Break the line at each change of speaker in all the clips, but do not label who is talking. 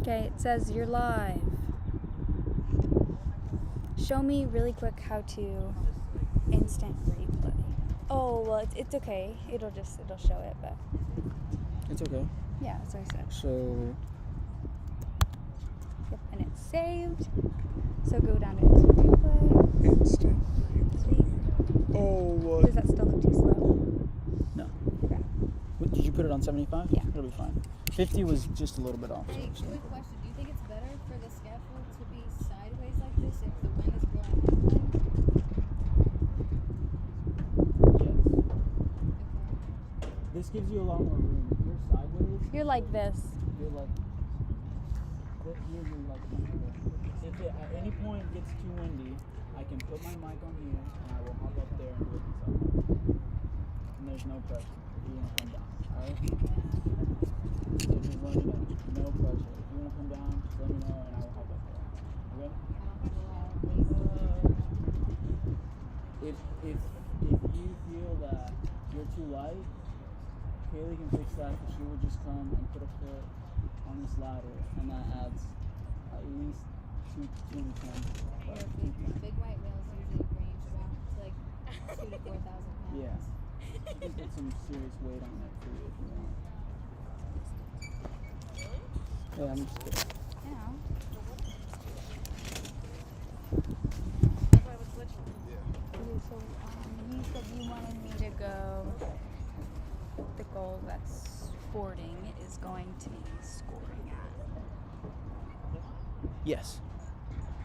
Okay, it says you're live. Show me really quick how to instant replay. Oh, well, it's okay. It'll show it, but
It's okay.
yeah, that's what I said.
So,
Yep, and it's saved. So go down to instant replay.
instant.
See?
Oh, what?
Does that still look too slow?
No.
Okay.
What, did you put it on 75?
Yeah.
It'll be fine. 50 was just a little bit off.
Hey,
So.
quick question. Do you think it's better for the scaffold to be sideways like this if the wind is blowing that way?
Yes.
Okay.
This gives you a lot more room. If you're sideways,
You're like this.
you're like, here you're like comfortable. If it at any point gets too windy, I can put my mic on here and I will hop up there and do it myself. And there's no pressure if you want to come down. Alright? So just let me know. No pressure. If you want to come down, just let me know and I will hop up there. Okay? If you feel that you're too light, Kaylee can fix that because she would just come and put a foot on this ladder and that adds at least 2 to 10.
Big white whales usually range about to like 2,000 to 4,000 pounds.
Yeah. You can put some serious weight on it for you if you want. Yeah, I'm just kidding.
Yeah. Okay, so you said you wanted me to go. The goal that's sporting is going to be scoring at.
Yes.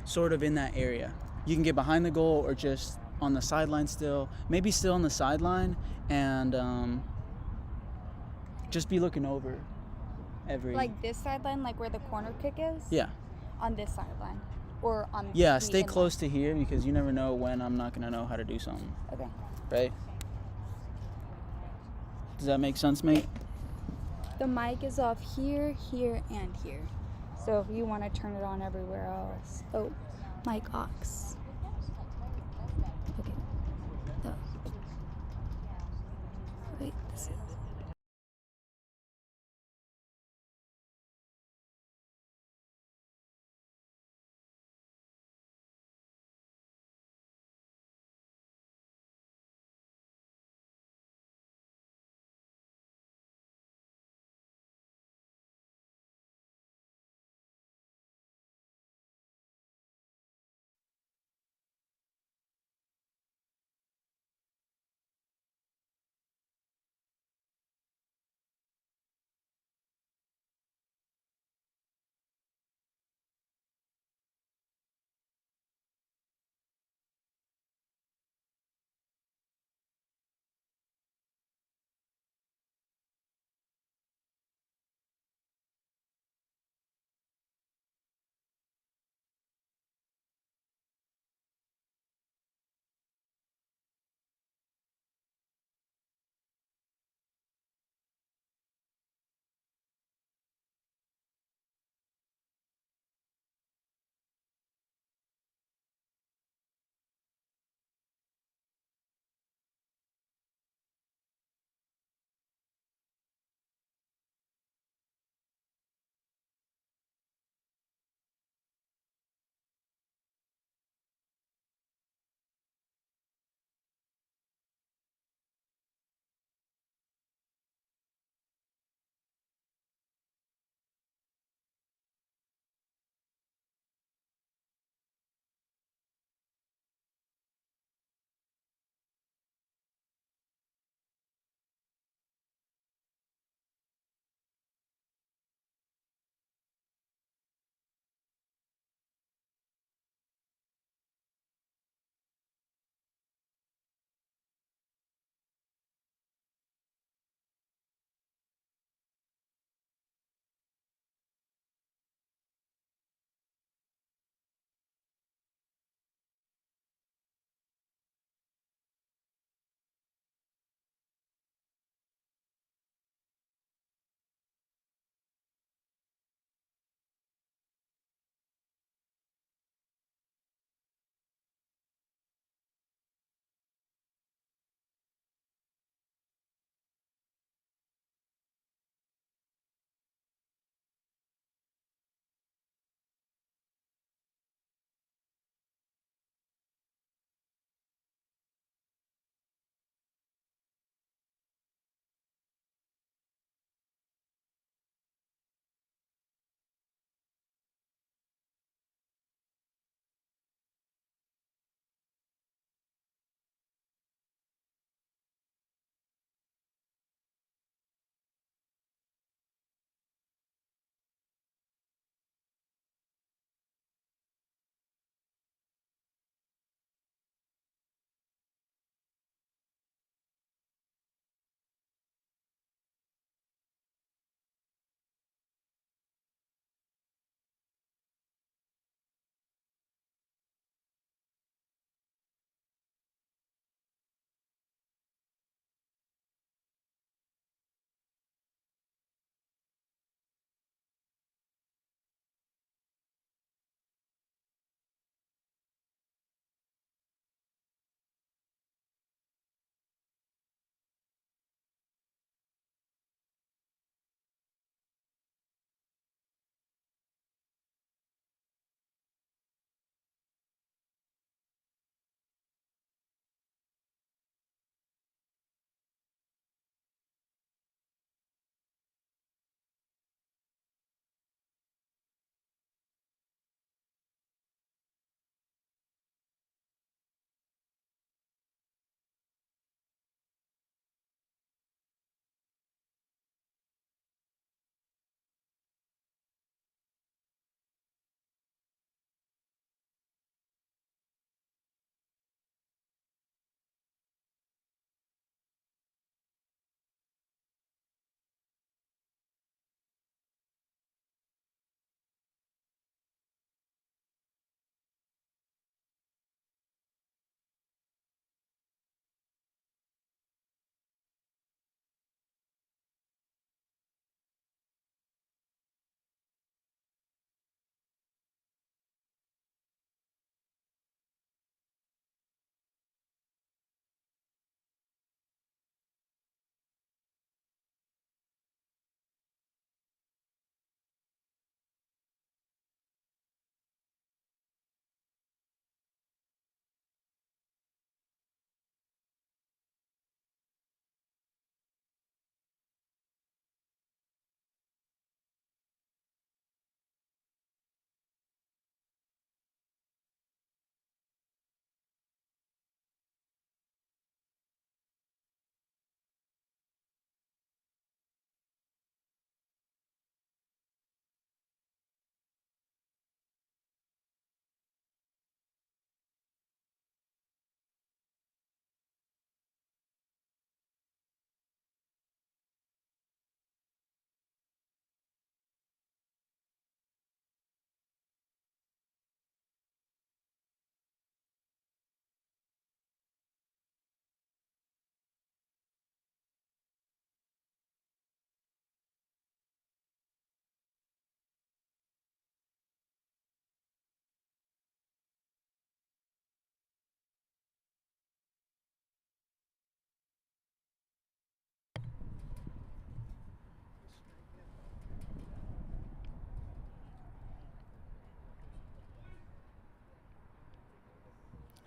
Sort of in that area. You can get behind the goal or just on the sideline still. Maybe still on the sideline and just be looking over every...
Like this sideline, like where the corner kick is?
Yeah.
On this sideline? Or on
Yeah,
the
stay
inline?
close to here because you never know when I'm not going to know how to do something.
Okay.
Right? Does that make sense, mate?
The mic is off here, here, and here. So if you want to turn it on everywhere else. Oh, mic aux. Okay. No. Wait, this is...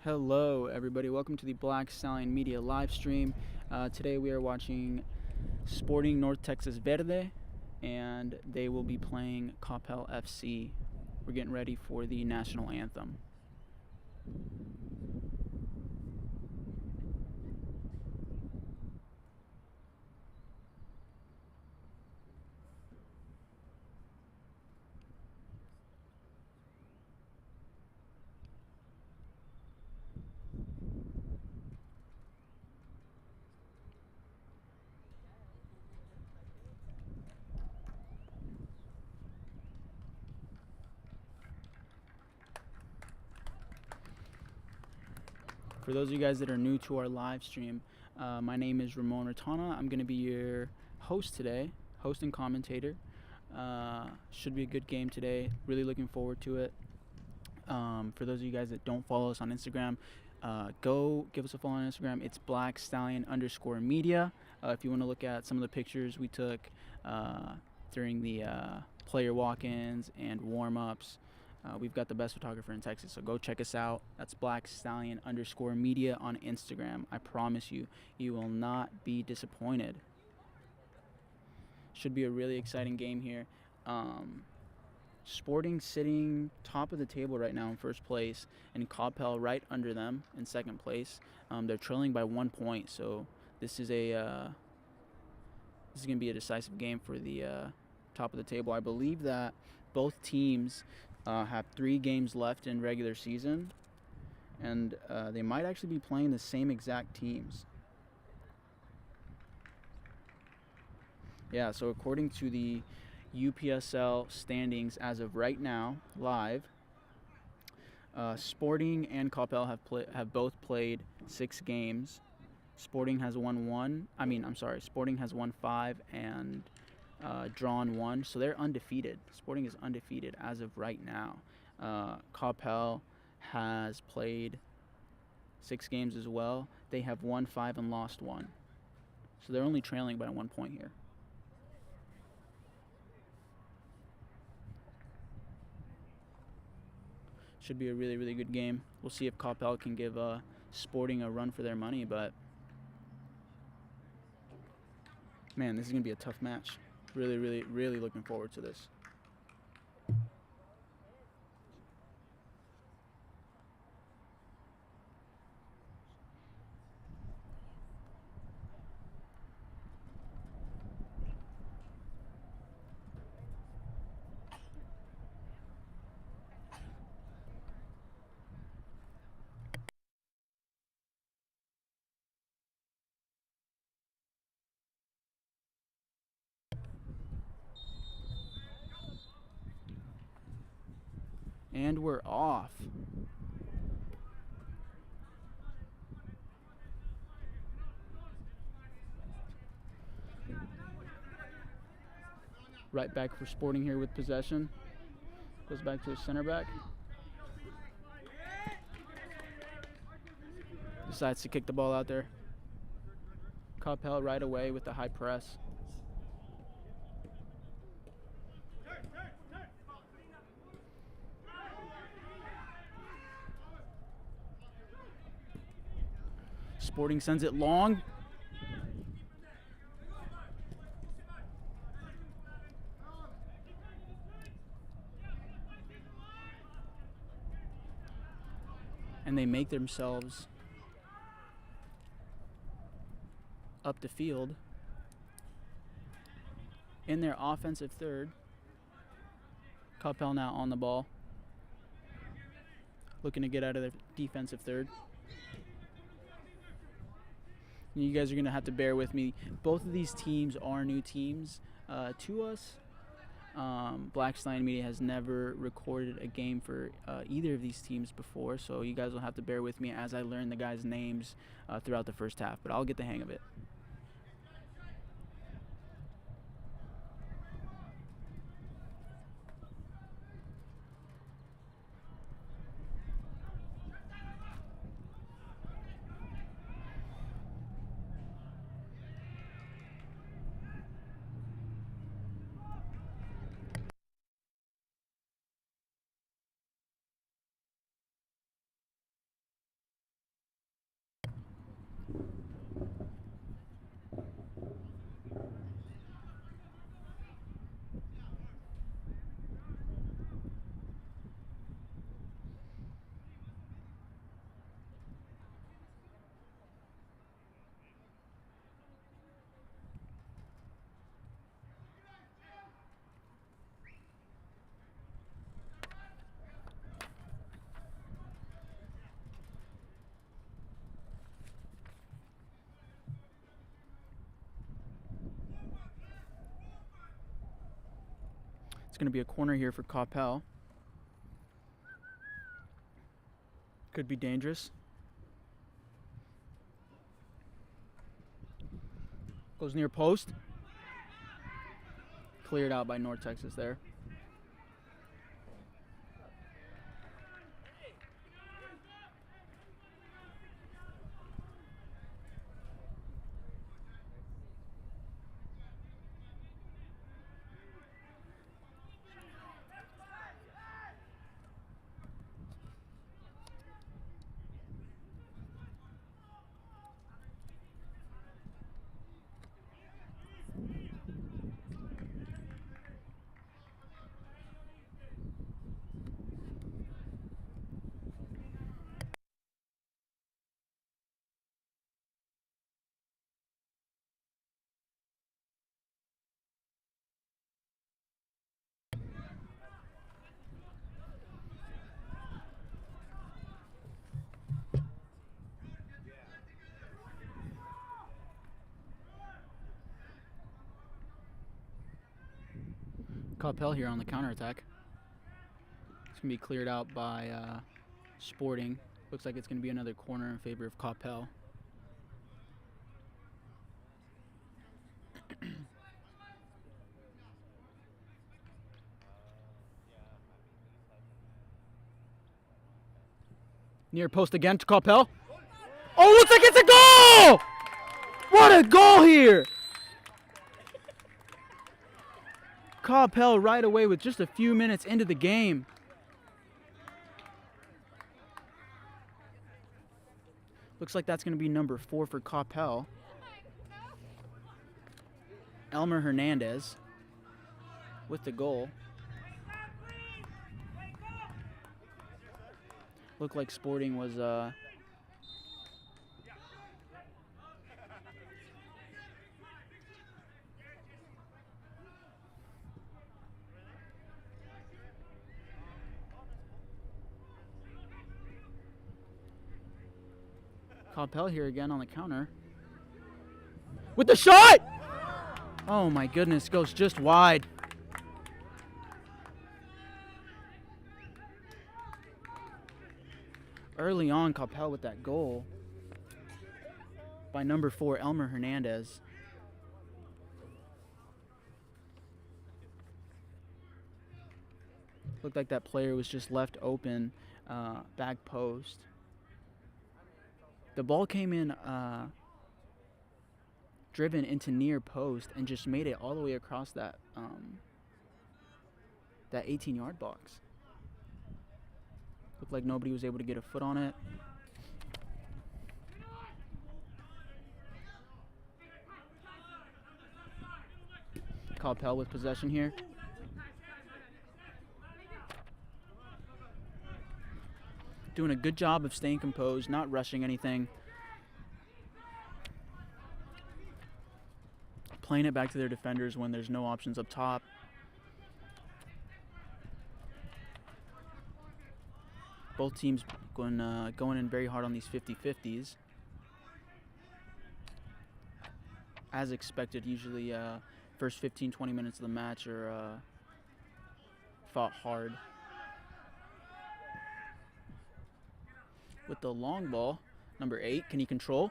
Hello everybody, welcome to the Black Stallion Media live stream. Today we are watching Sporting North Texas Verde, and they will be playing Coppell FC. We're getting ready for the national anthem. For those of you guys that are new to our live stream, my name is Ramon Ratana. I'm going to be your host today, host and commentator. Should be a good game today. Really looking forward to it. For those of you guys that don't follow us on Instagram, go give us a follow on Instagram. It's blackstallion_media. If you want to look at some of the pictures we took during the player walk-ins and warm-ups, we've got the best photographer in Texas, so go check us out. That's blackstallion_media on Instagram. I promise you, you will not be disappointed. Should be a really exciting game here. Sporting sitting top of the table right now in first place, and Coppell right under them in second place. They're trailing by 1 point, so this is going to be a decisive game for the top of the table. I believe that both teams have 3 games left in regular season, and they might actually be playing the same exact teams. Yeah, so according to the UPSL standings as of right now, live, Sporting and Coppell have both played 6 games. Sporting has won 5 and drawn 1, so they're undefeated. Sporting is undefeated as of right now. Coppell has played 6 games as well. They have won 5 and lost 1, so they're only trailing by 1 point here. Should be a really, really good game. We'll see if Coppell can give Sporting a run for their money, but man, this is going to be a tough match. Really, really, really looking forward to this. And we're off. Right back for Sporting here with possession. Goes back to his center back. Decides to kick the ball out there. Coppell right away with the high press. Sporting sends it long. And they make themselves up the field in their offensive third. Coppell now on the ball, looking to get out of their defensive third. And you guys are going to have to bear with me. Both of these teams are new teams to us. Black Stallion Media has never recorded a game for either of these teams before, so you guys will have to bear with me as I learn the guys' names throughout the first half, but I'll get the hang of it. It's going to be a corner here for Coppell. Could be dangerous. Goes near post. Cleared out by North Texas there. Coppell here on the counterattack. It's going to be cleared out by Sporting. Looks like it's going to be another corner in favor of Coppell. Near post again to Coppell. Oh, looks like it's a goal! What a goal here! Coppell right away with just a few minutes into the game. Looks like that's going to be number 4 for Coppell. Elmer Hernandez with the goal. Looked like Sporting was Coppell here again on the counter. With the shot! Oh my goodness, goes just wide. Early on, Coppell with that goal by number 4, Elmer Hernandez. Looked like that player was just left open, back post. The ball came in driven into near post and just made it all the way across that 18-yard box. Looked like nobody was able to get a foot on it. Coppell with possession here. Doing a good job of staying composed, not rushing anything. Playing it back to their defenders when there's no options up top. Both teams going in very hard on these 50-50s. As expected, usually first 15-20 minutes of the match are fought hard. With the long ball, number 8, can he control?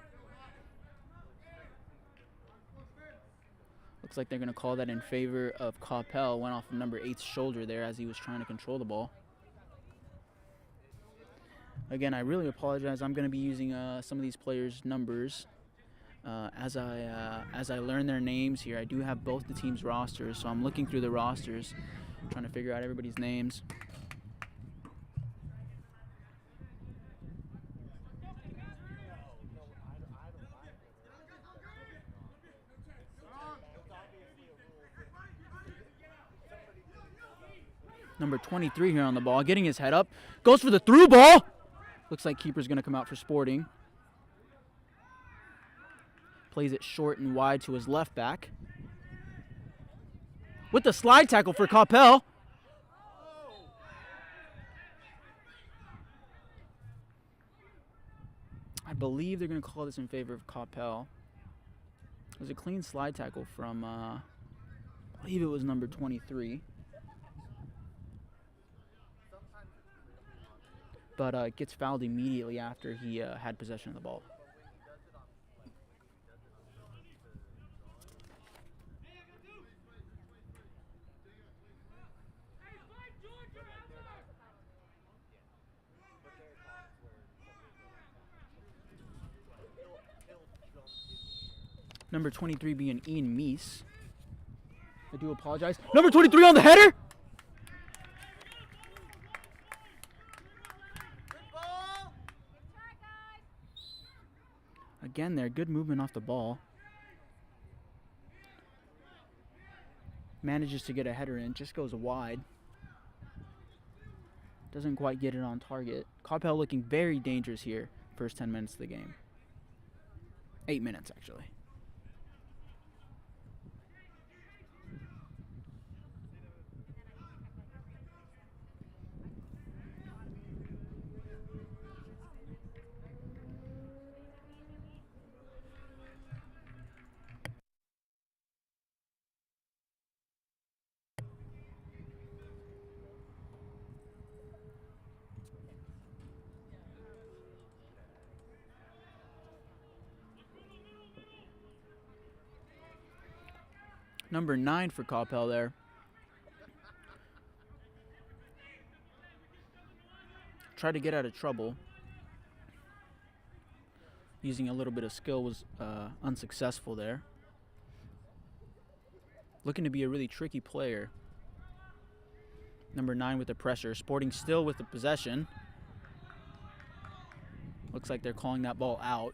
Looks like they're going to call that in favor of Coppell. Went off of number 8's shoulder there as he was trying to control the ball. Again, I really apologize. I'm going to be using some of these players' numbers as I learn their names here. I do have both the teams' rosters, so I'm looking through the rosters, trying to figure out everybody's names. Number 23 here on the ball, getting his head up. Goes for the through ball. Looks like keeper's going to come out for Sporting. Plays it short and wide to his left back. With the slide tackle for Coppell. I believe they're going to call this in favor of Coppell. It was a clean slide tackle from, I believe it was number 23. but gets fouled immediately after he had possession of the ball. Number 23 being Ian Meese. I do apologize. Number 23 on the header. Again there, good movement off the ball. Manages to get a header in, just goes wide. Doesn't quite get it on target. Coppell looking very dangerous here, first 10 minutes of the game. 8 minutes, actually. Number 9 for Coppell there. Tried to get out of trouble. Using a little bit of skill was unsuccessful there. Looking to be a really tricky player. Number 9 with the pressure. Sporting still with the possession. Looks like they're calling that ball out.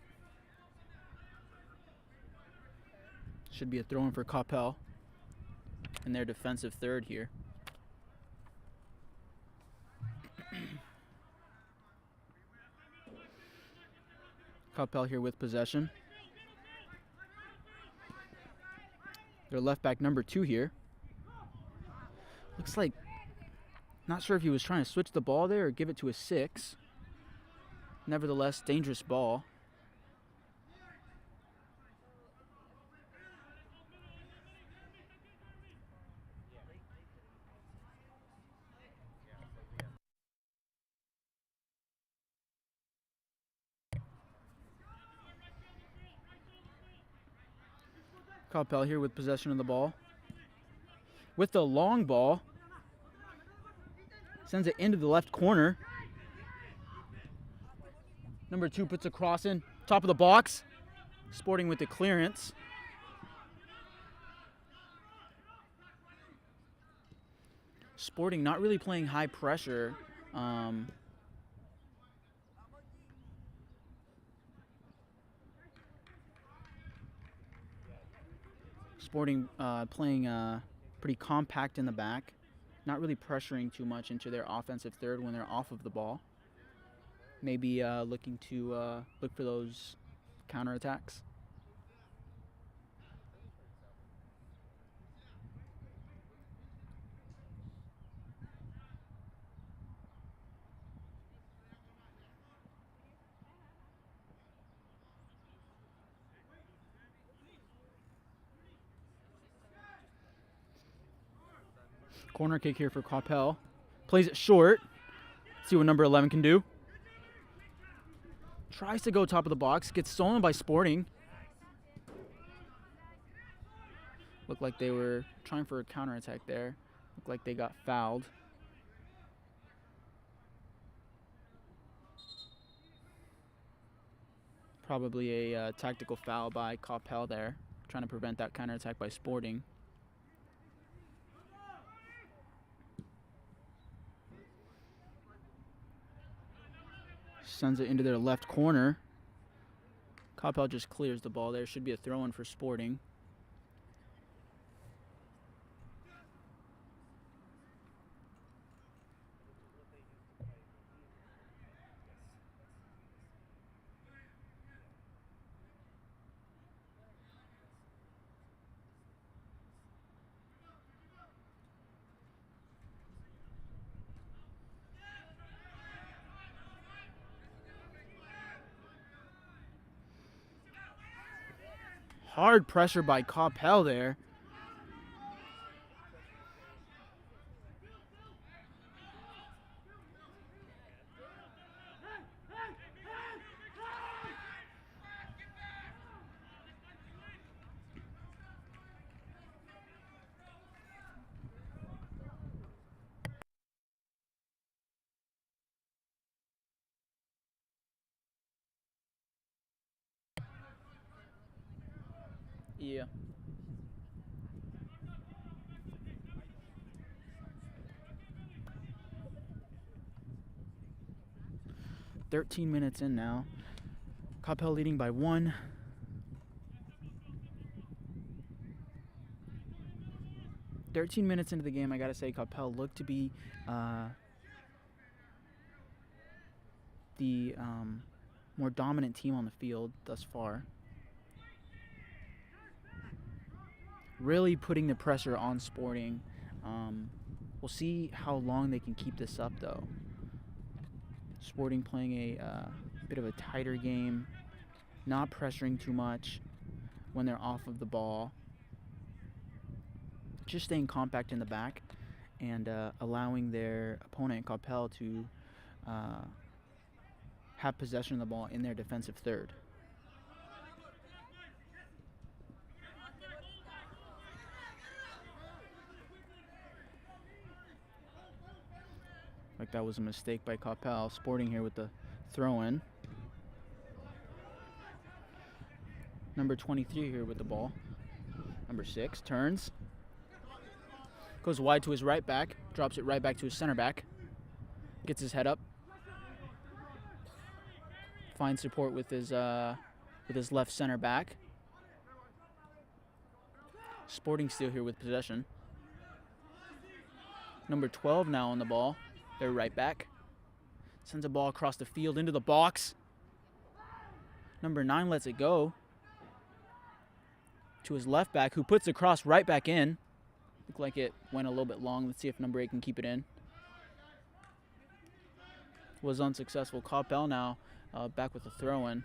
Should be a throw-in for Coppell in their defensive third here. Coppell here with possession. Their left back number 2 here. Looks like, not sure if he was trying to switch the ball there or give it to a 6. Nevertheless, dangerous ball. Coppell here with possession of the ball. With the long ball. Sends it into the left corner. Number 2 puts a cross in. Top of the box. Sporting with the clearance. Sporting not really playing high pressure. Sporting playing pretty compact in the back, not really pressuring too much into their offensive third when they're off of the ball. Maybe looking to look for those counterattacks. Corner kick here for Coppell. Plays it short. See what number 11 can do. Tries to go top of the box. Gets stolen by Sporting. Looked like they were trying for a counterattack there. Looked like they got fouled. Probably a tactical foul by Coppell there. Trying to prevent that counterattack by Sporting. Sends it into their left corner. Coppell just clears the ball there. Should be a throw-in for Sporting. Hard pressure by Coppell there. Yeah. "13 minutes in now. Coppell leading by 1. "13 minutes into the game, I gotta say, Coppell looked to be the more dominant team on the field thus far. Really putting the pressure on Sporting. We'll see how long they can keep this up, though. Sporting playing a bit of a tighter game, not pressuring too much when they're off of the ball, just staying compact in the back and allowing their opponent, Coppell, to have possession of the ball in their defensive third. Like that was a mistake by Coppell. Sporting here with the throw-in. Number 23 here with the ball. Number 6 turns. Goes wide to his right back. Drops it right back to his center back. Gets his head up. Finds support with his left center back. Sporting still here with possession. Number 12 now on the ball. Their right back. Sends a ball across the field into the box. Number 9 lets it go to his left back, who puts the cross right back in. Looked like it went a little bit long. Let's see if number 8 can keep it in. Was unsuccessful. Coppell now back with the throw-in.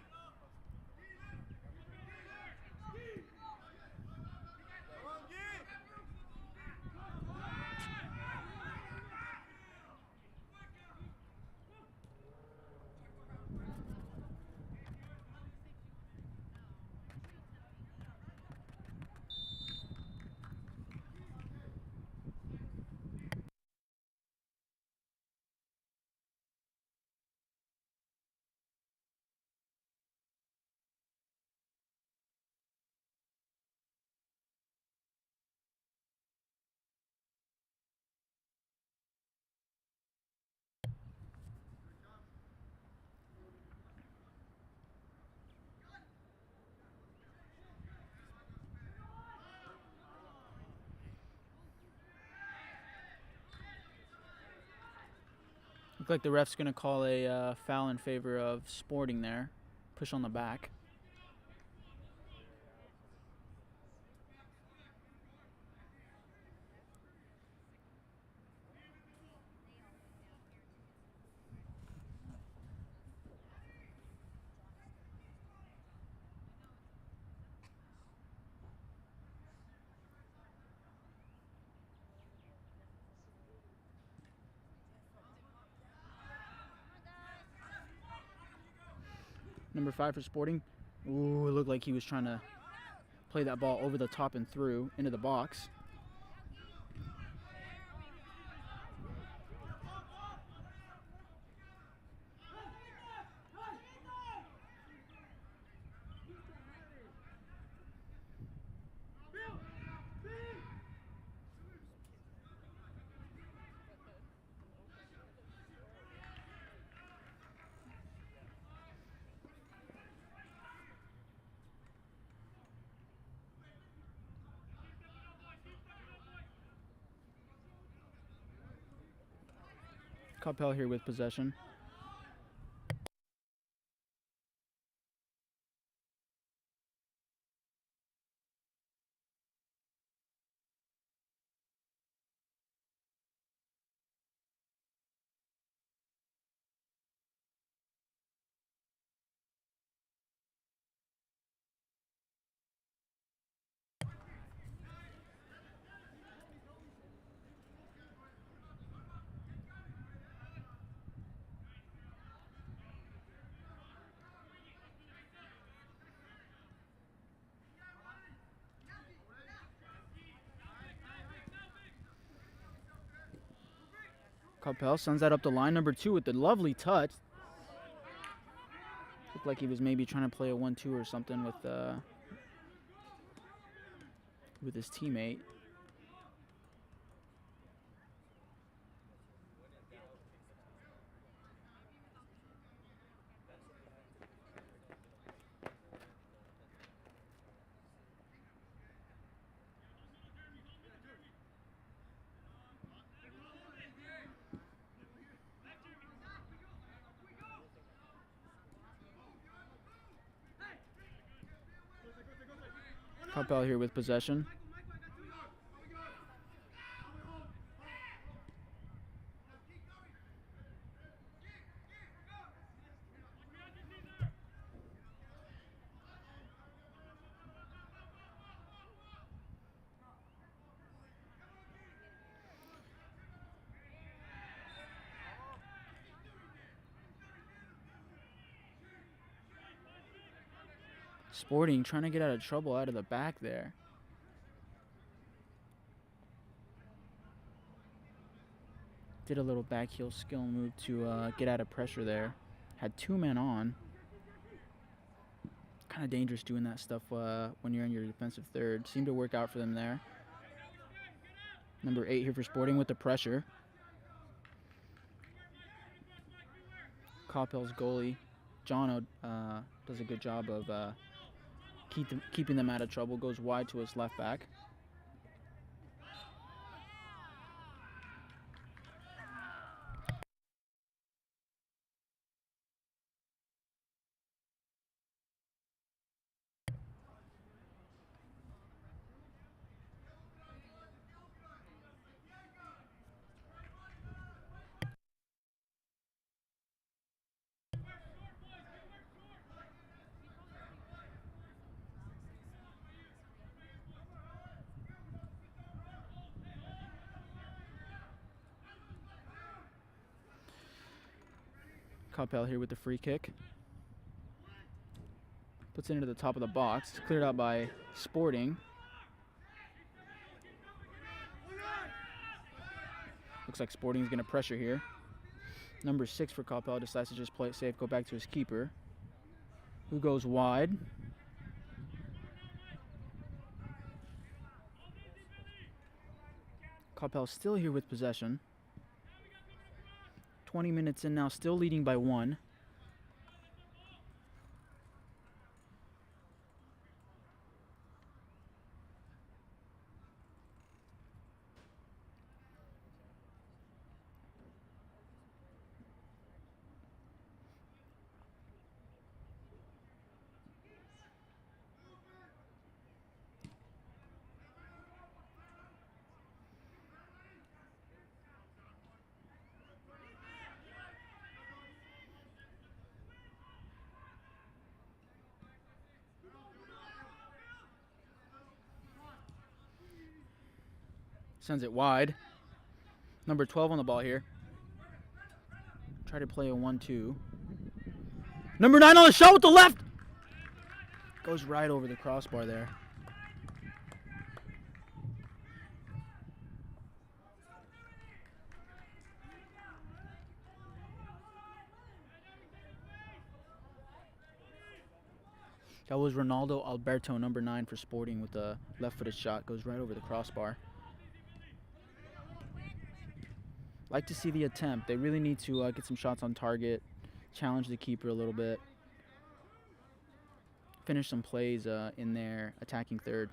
Look like the ref's going to call a foul in favor of Sporting there. Push on the back. Number 5 for Sporting. Ooh, it looked like he was trying to play that ball over the top and through into the box. Coppell here with possession. Coppell sends that up the line. Number 2 with the lovely touch. Looked like he was maybe trying to play a 1-2 or something with with his teammate. Coppell here with possession. Sporting trying to get out of trouble out of the back there. Did a little back heel skill move to get out of pressure there. Had 2 men on. Kind of dangerous doing that stuff when you're in your defensive third. Seemed to work out for them there. Number 8 here for Sporting with the pressure. Coppell's goalie, Jono, does a good job of keeping them out of trouble. Goes wide to his left back. Coppell here with the free kick. Puts it into the top of the box. It's cleared out by Sporting. Looks like Sporting's going to pressure here. Number 6 for Coppell decides to just play it safe, go back to his keeper, who goes wide. Coppell still here with possession. 20 minutes in now, still leading by 1. Sends it wide. Number 12 on the ball here. Try to play a 1-2. Number 9 on the shot with the left. Goes right over the crossbar there. That was Ronaldo Alberto, number 9 for Sporting, with a left-footed shot. Goes right over the crossbar. Like to see the attempt. They really need to get some shots on target, challenge the keeper a little bit, finish some plays in their attacking third.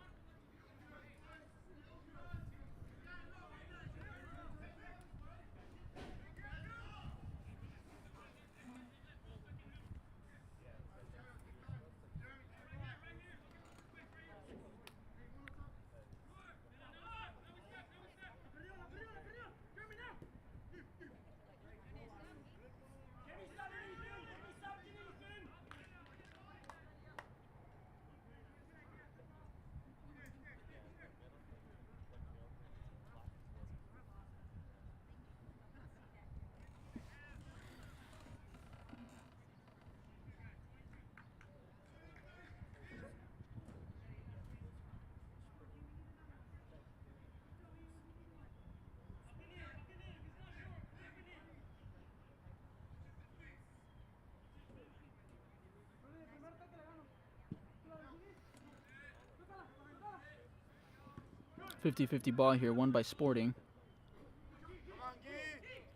50-50 ball here, won by Sporting.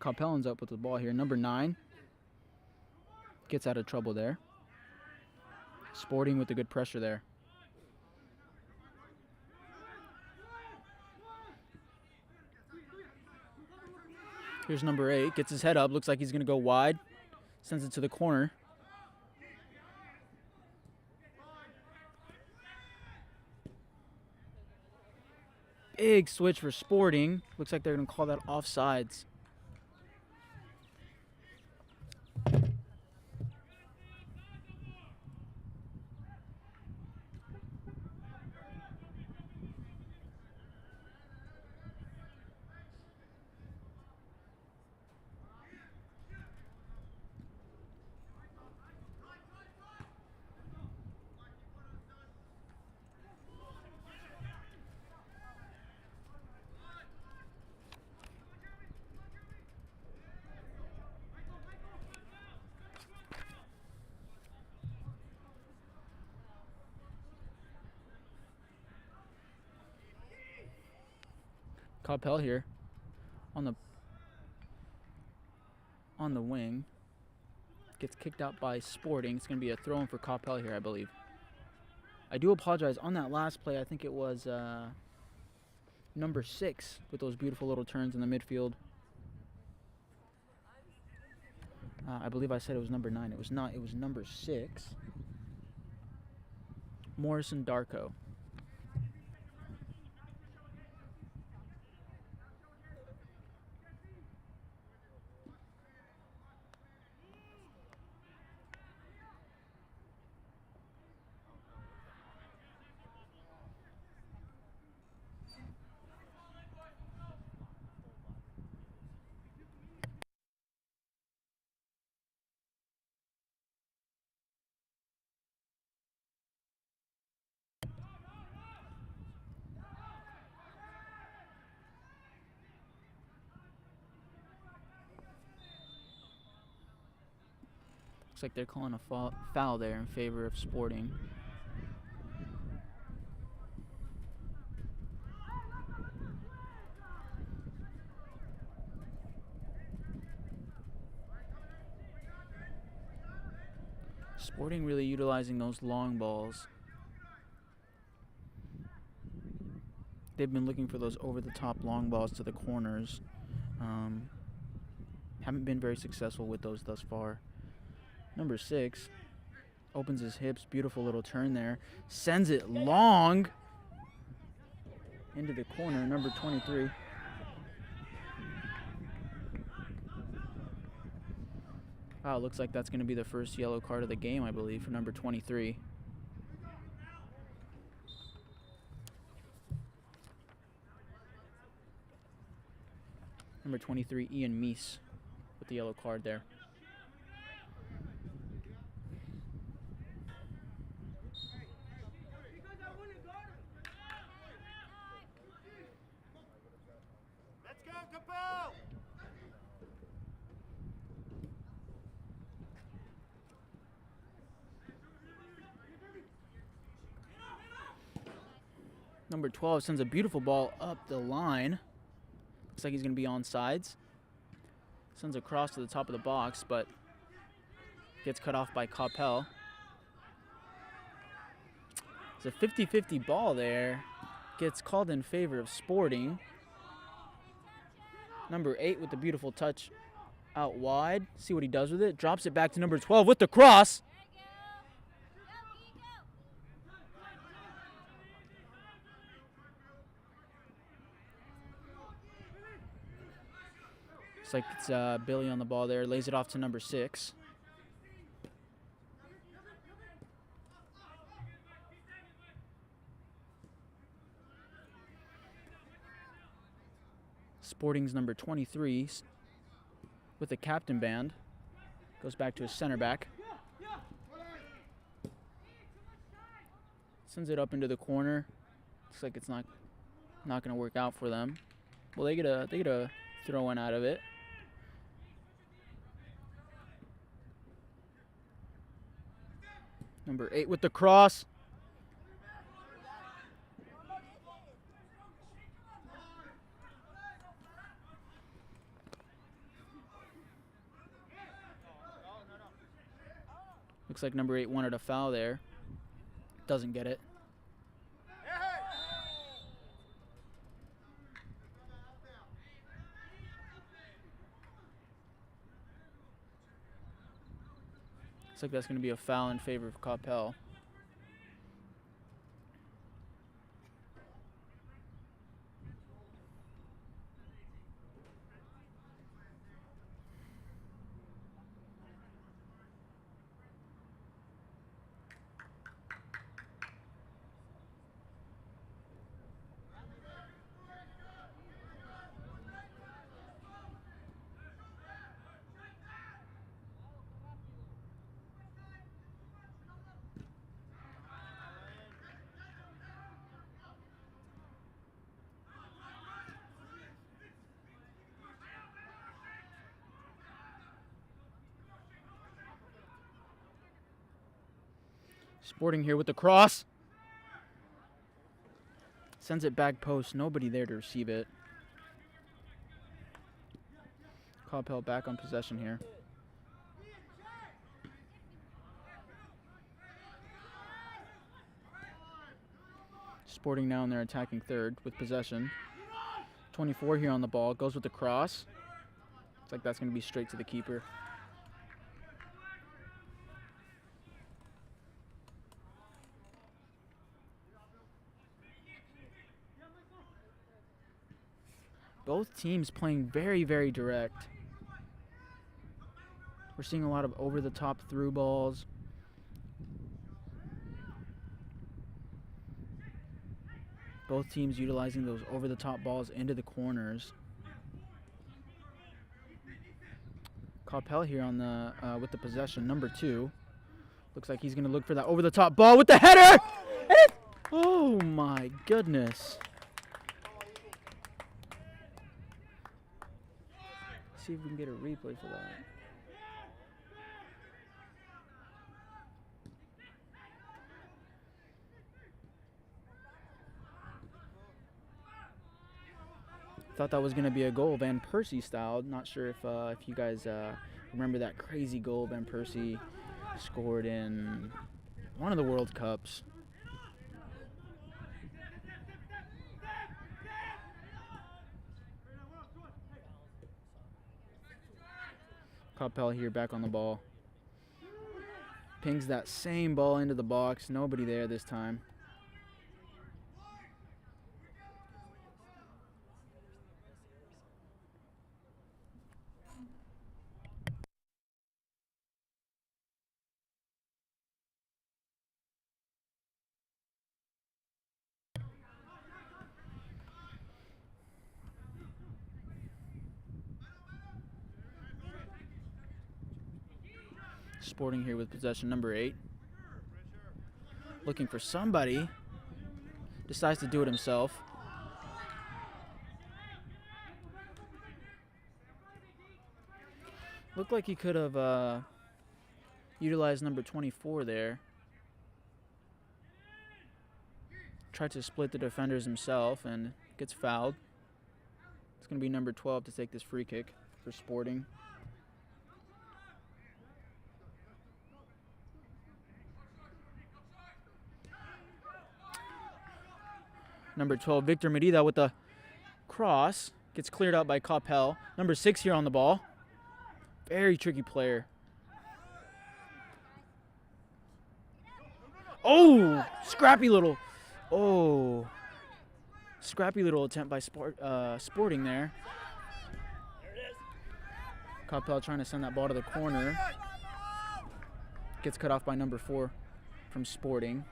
Coppell's up with the ball here. Number 9 gets out of trouble there. Sporting with the good pressure there. Here's number 8, gets his head up, looks like he's going to go wide. Sends it to the corner. Big switch for Sporting. Looks like they're going to call that offsides. Coppell here on the wing. Gets kicked out by Sporting. It's going to be a throw-in for Coppell here, I believe. I do apologize. On that last play, I think it was number 6 with those beautiful little turns in the midfield. I believe I said it was number 9. It was not. It was number 6. Morrison Darko. Looks like they're calling a foul there in favor of Sporting. Sporting really utilizing those long balls. They've been looking for those over-the-top long balls to the corners. Haven't been very successful with those thus far. Number 6 opens his hips, beautiful little turn there. Sends it long into the corner, number 23. Wow, looks like that's going to be the first yellow card of the game, I believe, for number 23. Number 23, Ian Meese, with the yellow card there.
Let's go, Coppell!
Number 12 sends a beautiful ball up the line. Looks like he's going to be on sides. Sends across to the top of the box, but gets cut off by Coppell. It's a 50-50 ball there. Gets called in favor of Sporting. Number 8 with the beautiful touch out wide. See what he does with it. Drops it back to number 12 with the cross. Looks like it's Billy on the ball there. Lays it off to number 6. Sporting's number 23 with the captain band. Goes back to his center back. Sends it up into the corner. Looks like it's not going to work out for them. Well, they get a throw in out of it. Number 8 with the cross. Looks like number 8 wanted a foul there. Doesn't get it. Looks like that's going to be a foul in favor of Coppell. Sporting here with the cross. Sends it back post. Nobody there to receive it. Coppell back on possession here. Sporting now in their attacking third with possession. 24 here on the ball. Goes with the cross. Looks like that's going to be straight to the keeper. Both teams playing very, very direct. We're seeing a lot of over-the-top through balls. Both teams utilizing those over-the-top balls into the corners. Coppell here on the with the possession, number 2. Looks like he's going to look for that over-the-top ball with the header. Oh my goodness! See if we can get a replay for that. Thought that was going to be a goal, Van Persie style. Not sure if you guys remember that crazy goal Van Persie scored in one of the World Cups. Coppell here back on the ball. Pings that same ball into the box. Nobody there this time. Sporting here with possession, number 8. Looking for somebody. Decides to do it himself. Looked like he could have utilized number 24 there. Tried to split the defenders himself and gets fouled. It's going to be number 12 to take this free kick for Sporting. Number 12, Victor Medida with the cross. Gets cleared out by Coppell. Number 6 here on the ball. Very tricky player. Oh, scrappy little. Oh, scrappy little attempt by Sporting there. Coppell trying to send that ball to the corner. Gets cut off by number 4 from Sporting.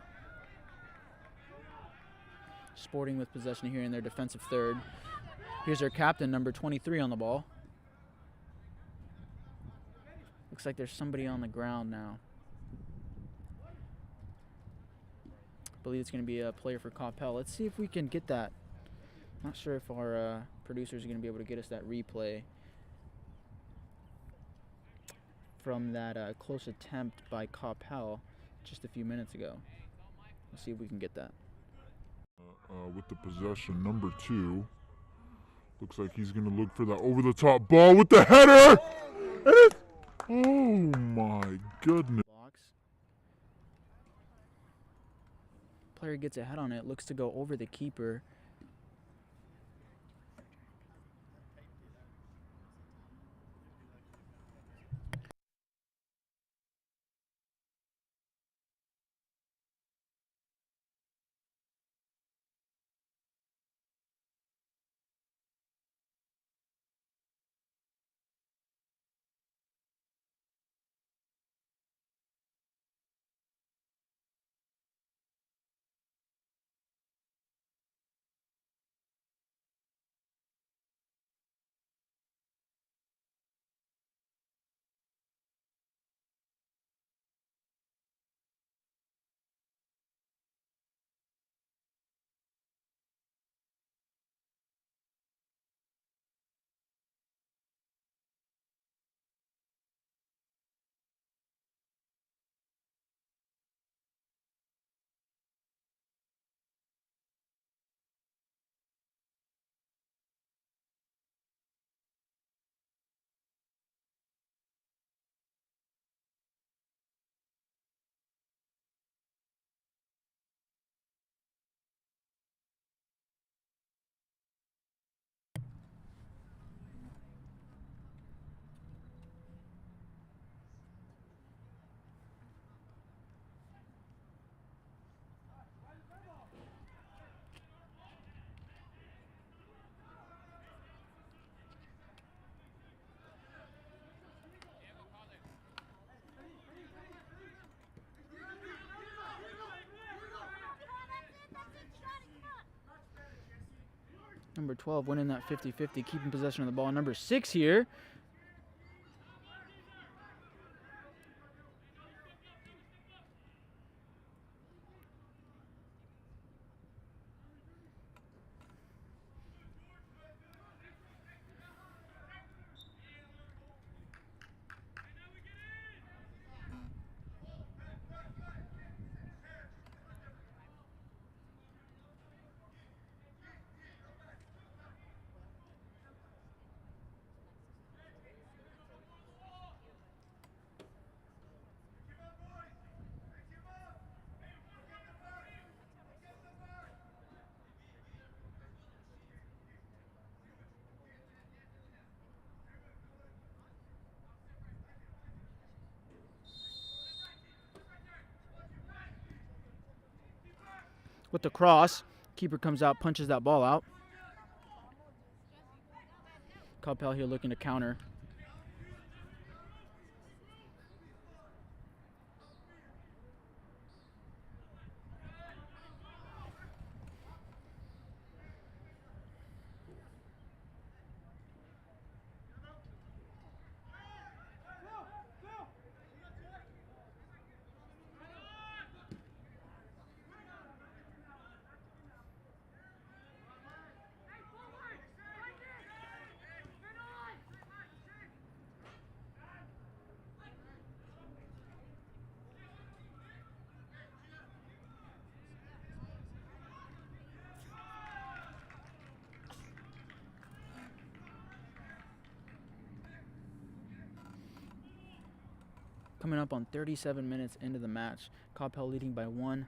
Sporting with possession here in their defensive third. Here's their captain, number 23 on the ball. Looks like there's somebody on the ground now. I believe it's going to be a player for Coppell. Let's see if we can get that. Not sure if our producers are going to be able to get us that replay from that close attempt by Coppell just a few minutes ago. Let's see if we can get that.
With the possession, number 2. Looks like he's going to look for that over-the-top ball with the header! Oh my goodness.
Player gets a head on it, looks to go over the keeper. Number 12 winning that 50-50, keeping possession of the ball. Number 6 here. With the cross, keeper comes out, punches that ball out. Coppell here looking to counter. Coming up on 37 minutes into the match. Coppell leading by 1.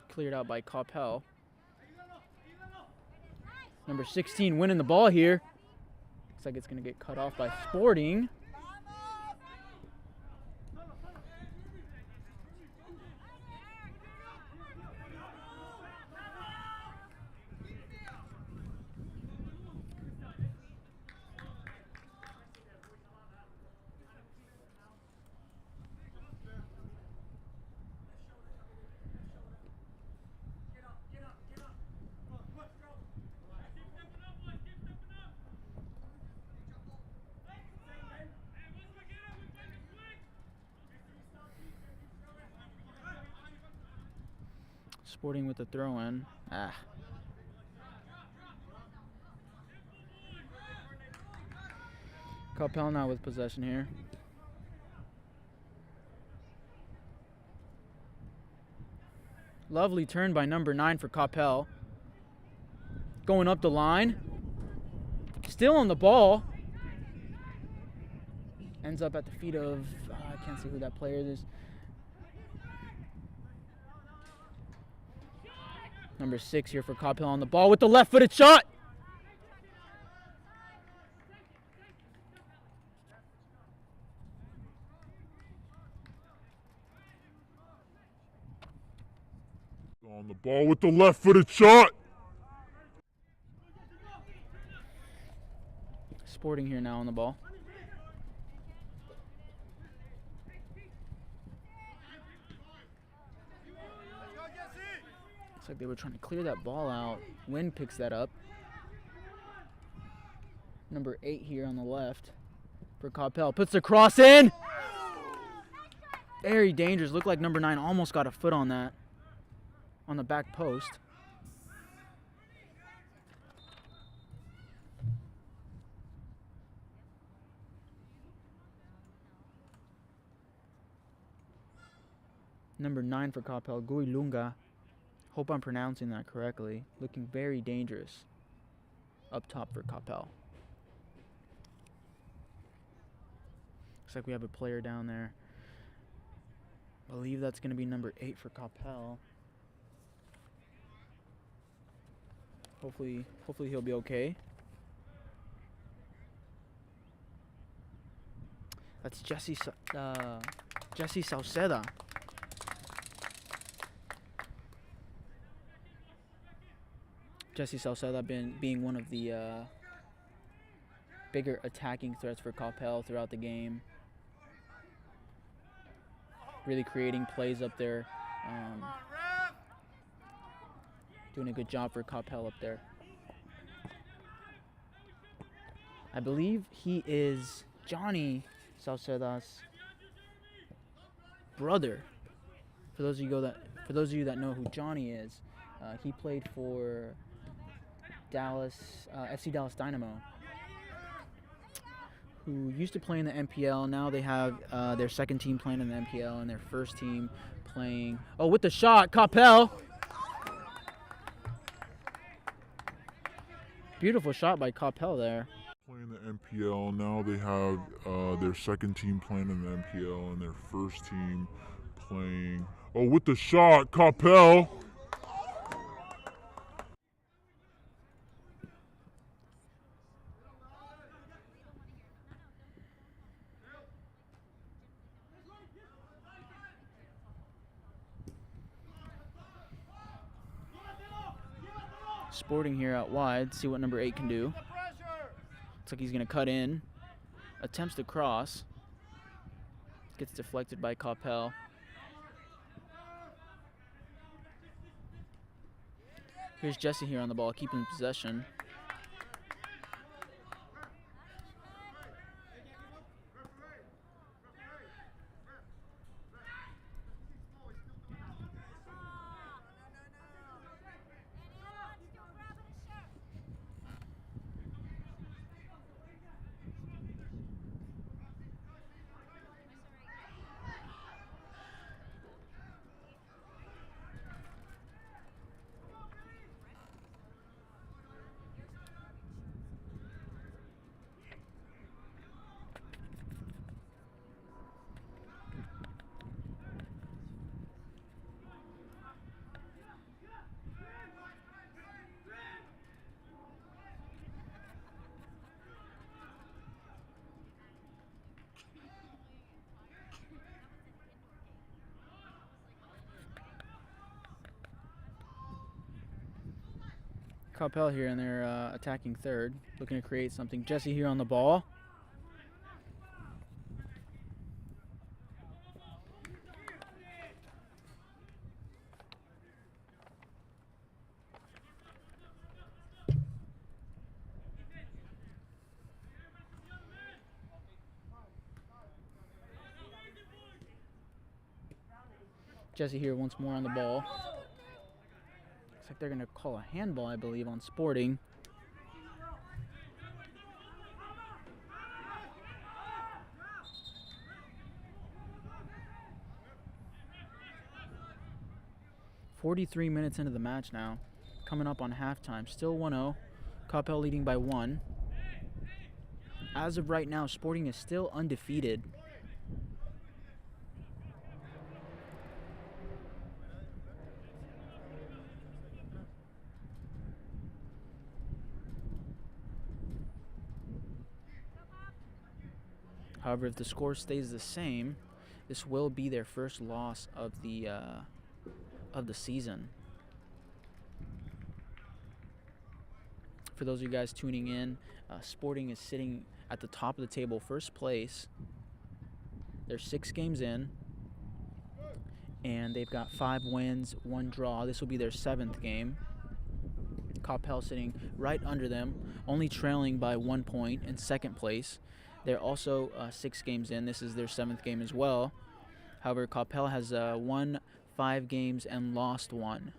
Cleared out by Coppell. Number 16 winning the ball here. Looks like it's going to get cut off by Sporting. Sporting with the throw in. Coppell now with possession here. Lovely turn by number 9 for Coppell. Going up the line. Still on the ball. Ends up at the feet of, I can't see who that player is. Number 6 here for Coppell on the ball with the left-footed shot.
On the ball with the left-footed shot.
Sporting here now on the ball. Looks like they were trying to clear that ball out. Wind picks that up. Number 8 here on the left for Coppell. Puts the cross in. Very dangerous. Looked like number 9 almost got a foot on that. On the back post. Number 9 for Coppell, Guilunga. Hope I'm pronouncing that correctly. Looking very dangerous up top for Coppell. Looks like we have a player down there. I believe that's going to be number 8 for Coppell. Hopefully he'll be okay. That's Jesse Sauceda. Jesse Sauceda being one of the bigger attacking threats for Coppell throughout the game. Really creating plays up there. Doing a good job for Coppell up there. I believe he is Johnny Sauceda's brother. For those of you that know who Johnny is, he played for FC Dallas Dynamo, who used to play in the NPL. Now they have their second team playing in the NPL and their first team playing. Oh, with the shot, Coppell. Beautiful shot by Coppell there.
Playing the NPL. Now they have their second team playing in the NPL and their first team playing. Oh, with the shot, Coppell.
Sporting here out wide. See what number 8 can do. Looks like he's going to cut in. Attempts to cross. Gets deflected by Coppell. Here's Jesse here on the ball, keeping possession. Coppell here in their attacking third, looking to create something. Jesse here on the ball. Jesse here once more on the ball. Looks like they're going to call a handball, I believe, on Sporting. 43 minutes into the match now, coming up on halftime. Still 1-0. Coppell leading by 1. As of right now, Sporting is still undefeated. However, if the score stays the same, this will be their first loss of the season. For those of you guys tuning in, Sporting is sitting at the top of the table, first place. They're 6 games in, and they've got 5 wins, 1 draw. This will be their 7th game. Coppell sitting right under them, only trailing by 1 point in second place. They're also 6 games in. This is their 7th game as well. However, Coppell has won 5 games and lost 1.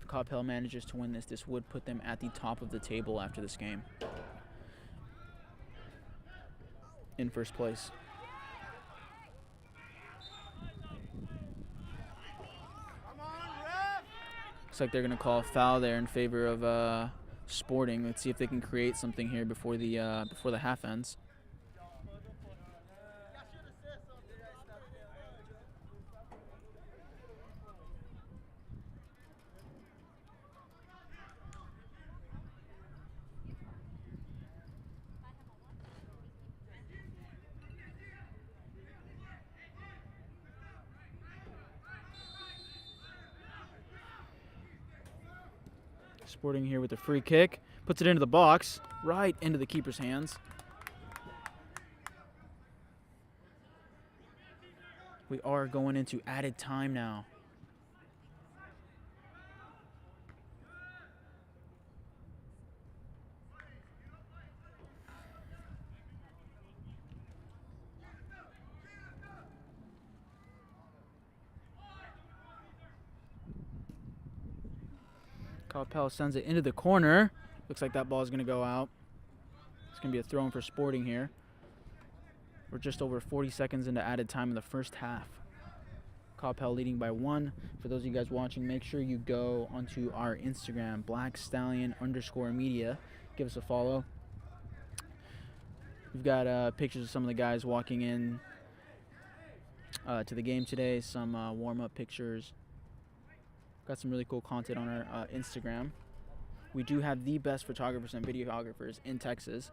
If Coppell manages to win this would put them at the top of the table after this game, in first place. Looks like they're going to call a foul there in favor of Sporting. Let's see if they can create something here before the half ends. Sporting here with the free kick. Puts it into the box, right into the keeper's hands. We are going into added time now. Coppell sends it into the corner. Looks like that ball is going to go out. It's going to be a throw-in for Sporting here. We're just over 40 seconds into added time in the first half. Coppell leading by 1. For those of you guys watching, make sure you go onto our Instagram, _media. Give us a follow. We've got pictures of some of the guys walking in to the game today, some warm-up pictures. Got some really cool content on our Instagram. We do have the best photographers and videographers in Texas.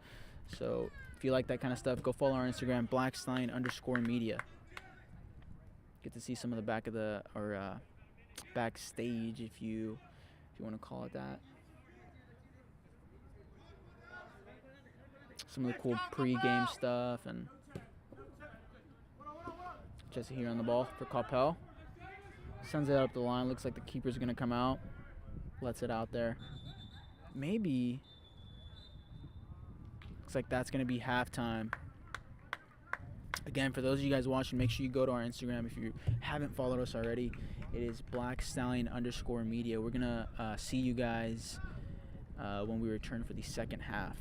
So if you like that kind of stuff, go follow our Instagram, _media. Get to see some of the back of the, or backstage, if you want to call it that. Some of the cool pre-game stuff, and Jesse here on the ball for Coppell. Sends it up the line. Looks like the keeper's going to come out. Lets it out there. Maybe. Looks like that's going to be halftime. Again, for those of you guys watching, make sure you go to our Instagram if you haven't followed us already. It is _media. We're going to see you guys when we return for the second half.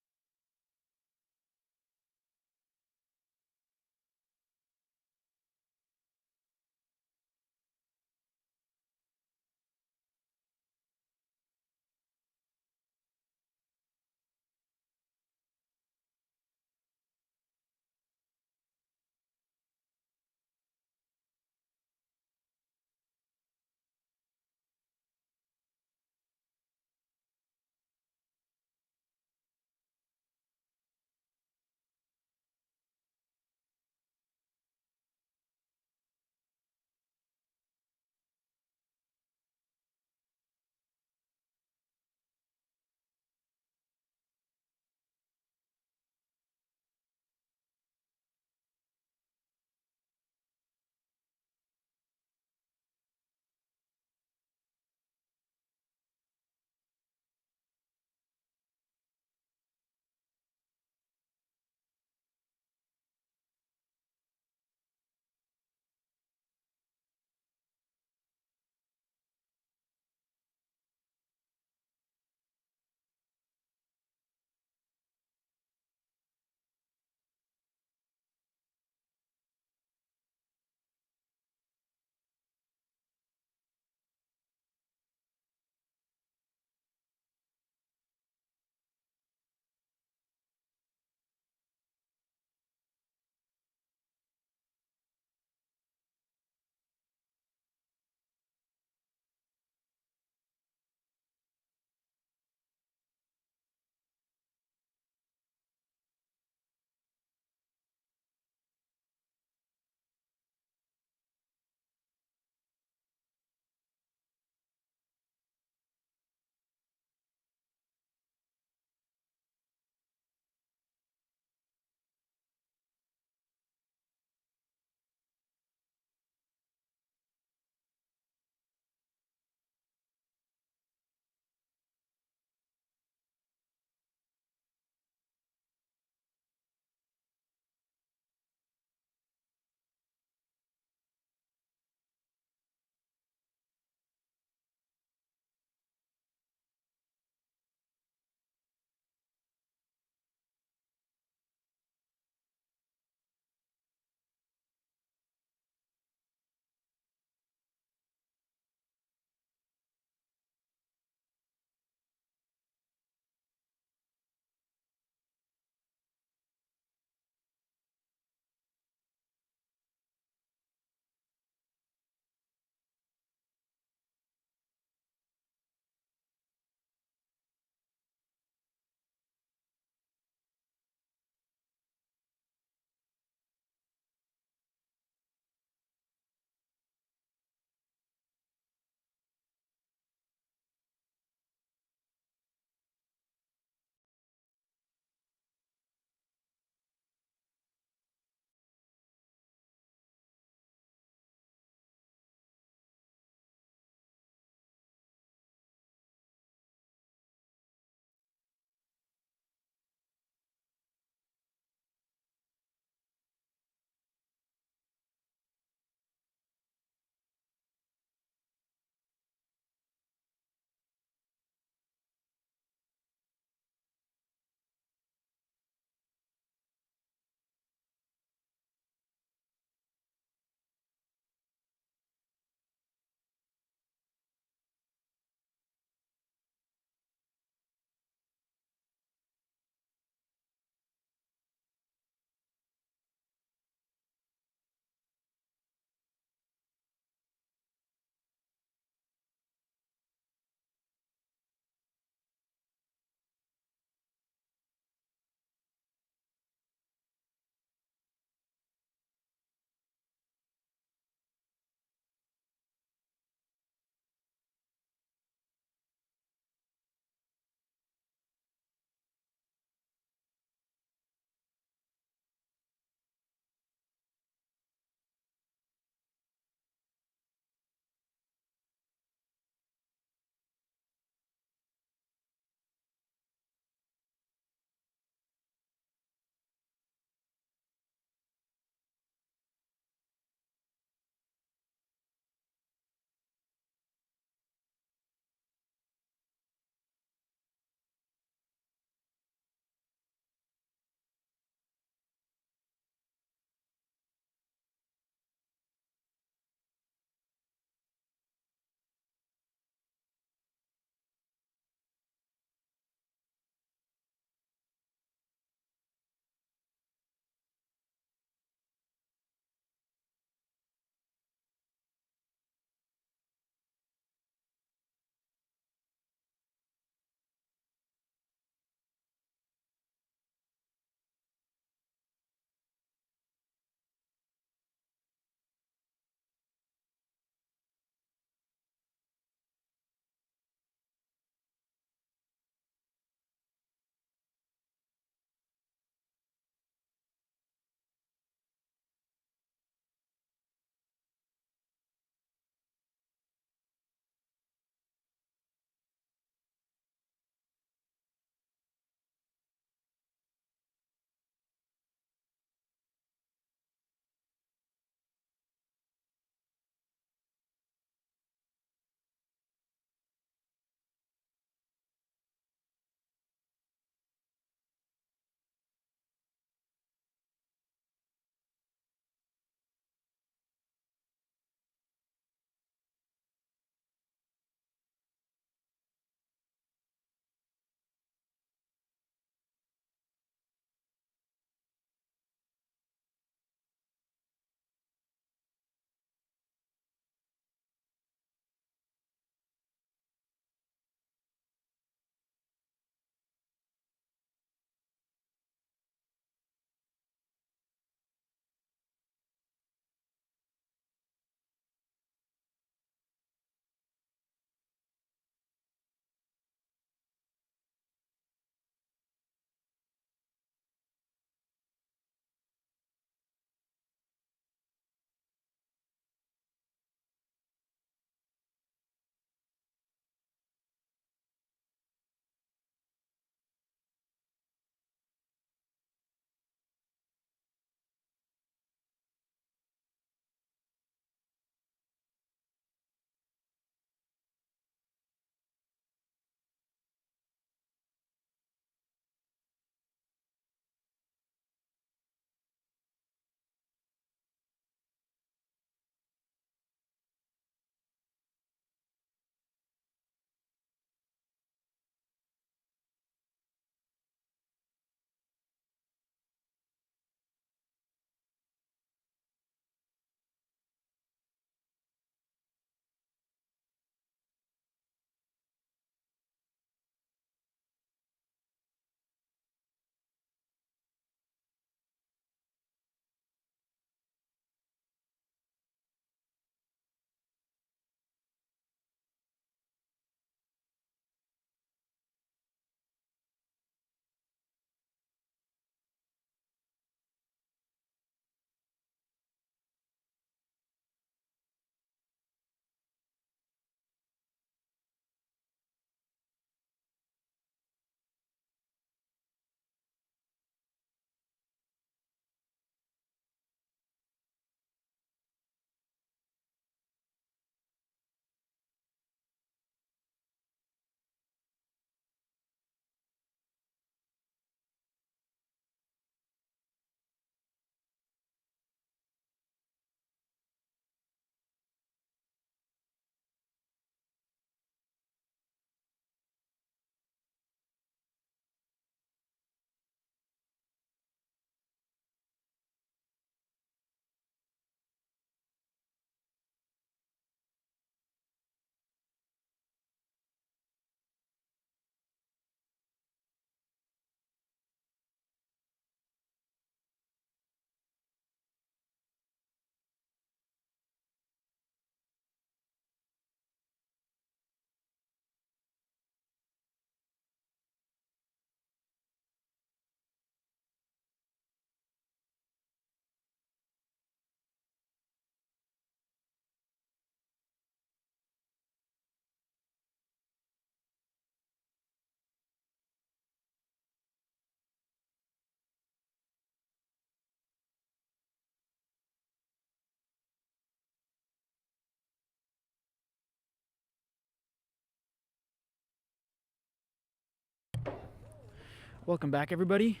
Welcome back, everybody.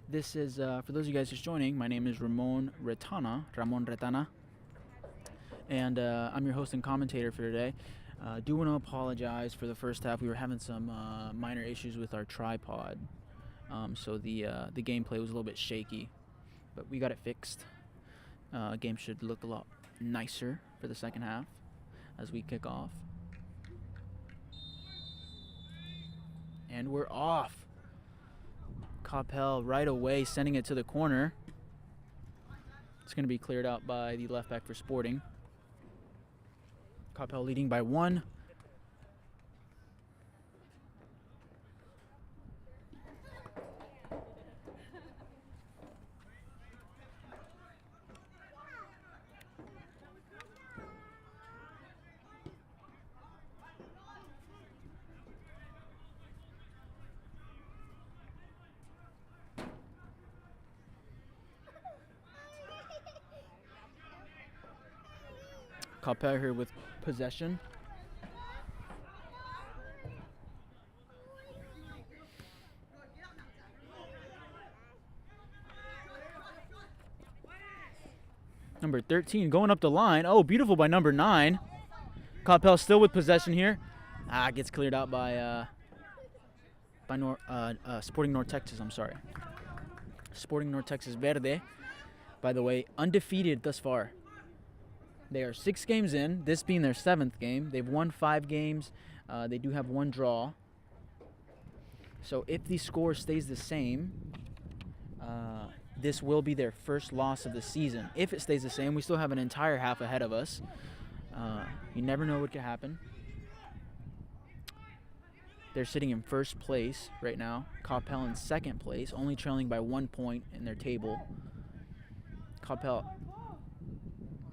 This is, for those of you guys just joining, my name is Ramon Retana. And I'm your host and commentator for today. Do want to apologize for the first half. We were having some minor issues with our tripod. So the gameplay was a little bit shaky. But we got it fixed. Game should look a lot nicer for the second half as we kick off. And we're off. Coppell right away sending it to the corner. It's going to be cleared out by the left back for Sporting. Coppell leading by 1. Coppell here with possession. Number 13 going up the line. Oh, beautiful by number 9. Coppell still with possession here. Gets cleared out by Sporting North Texas. I'm sorry. Sporting North Texas Verde. By the way, undefeated thus far. They are 6 games in, this being their 7th game. They've won 5 games. They do have 1 draw. So if the score stays the same, this will be their first loss of the season. If it stays the same, we still have an entire half ahead of us. You never know what could happen. They're sitting in first place right now. Coppell in second place, only trailing by 1 point in their table. Coppell.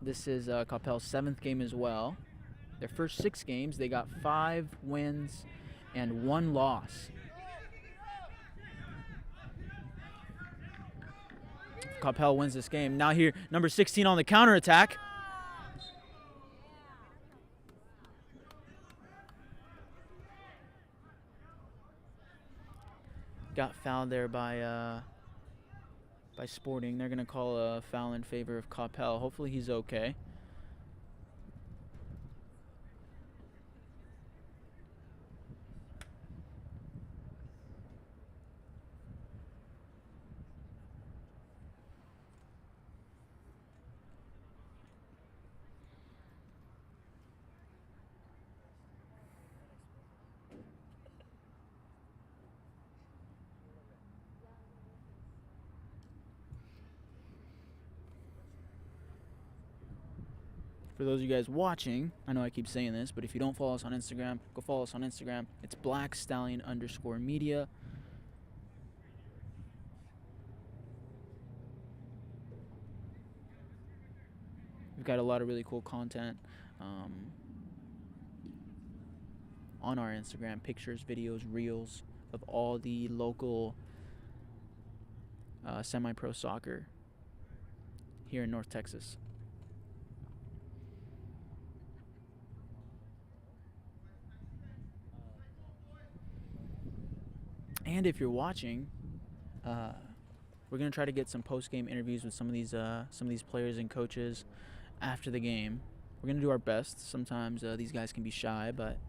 This is Coppell's 7th game as well. Their first 6 games, they got 5 wins and 1 loss. Coppell wins this game. Now here, number 16 on the counterattack. Got fouled there by Sporting. They're going to call a foul in favor of Coppell. Hopefully he's okay. For those of you guys watching, I know I keep saying this, but if you don't follow us on Instagram, go follow us on Instagram. It's _media. We've got a lot of really cool content on our Instagram. Pictures, videos, reels of all the local semi-pro soccer here in North Texas. And if you're watching, we're gonna try to get some post-game interviews with some of these players and coaches after the game. We're gonna do our best. Sometimes these guys can be shy, but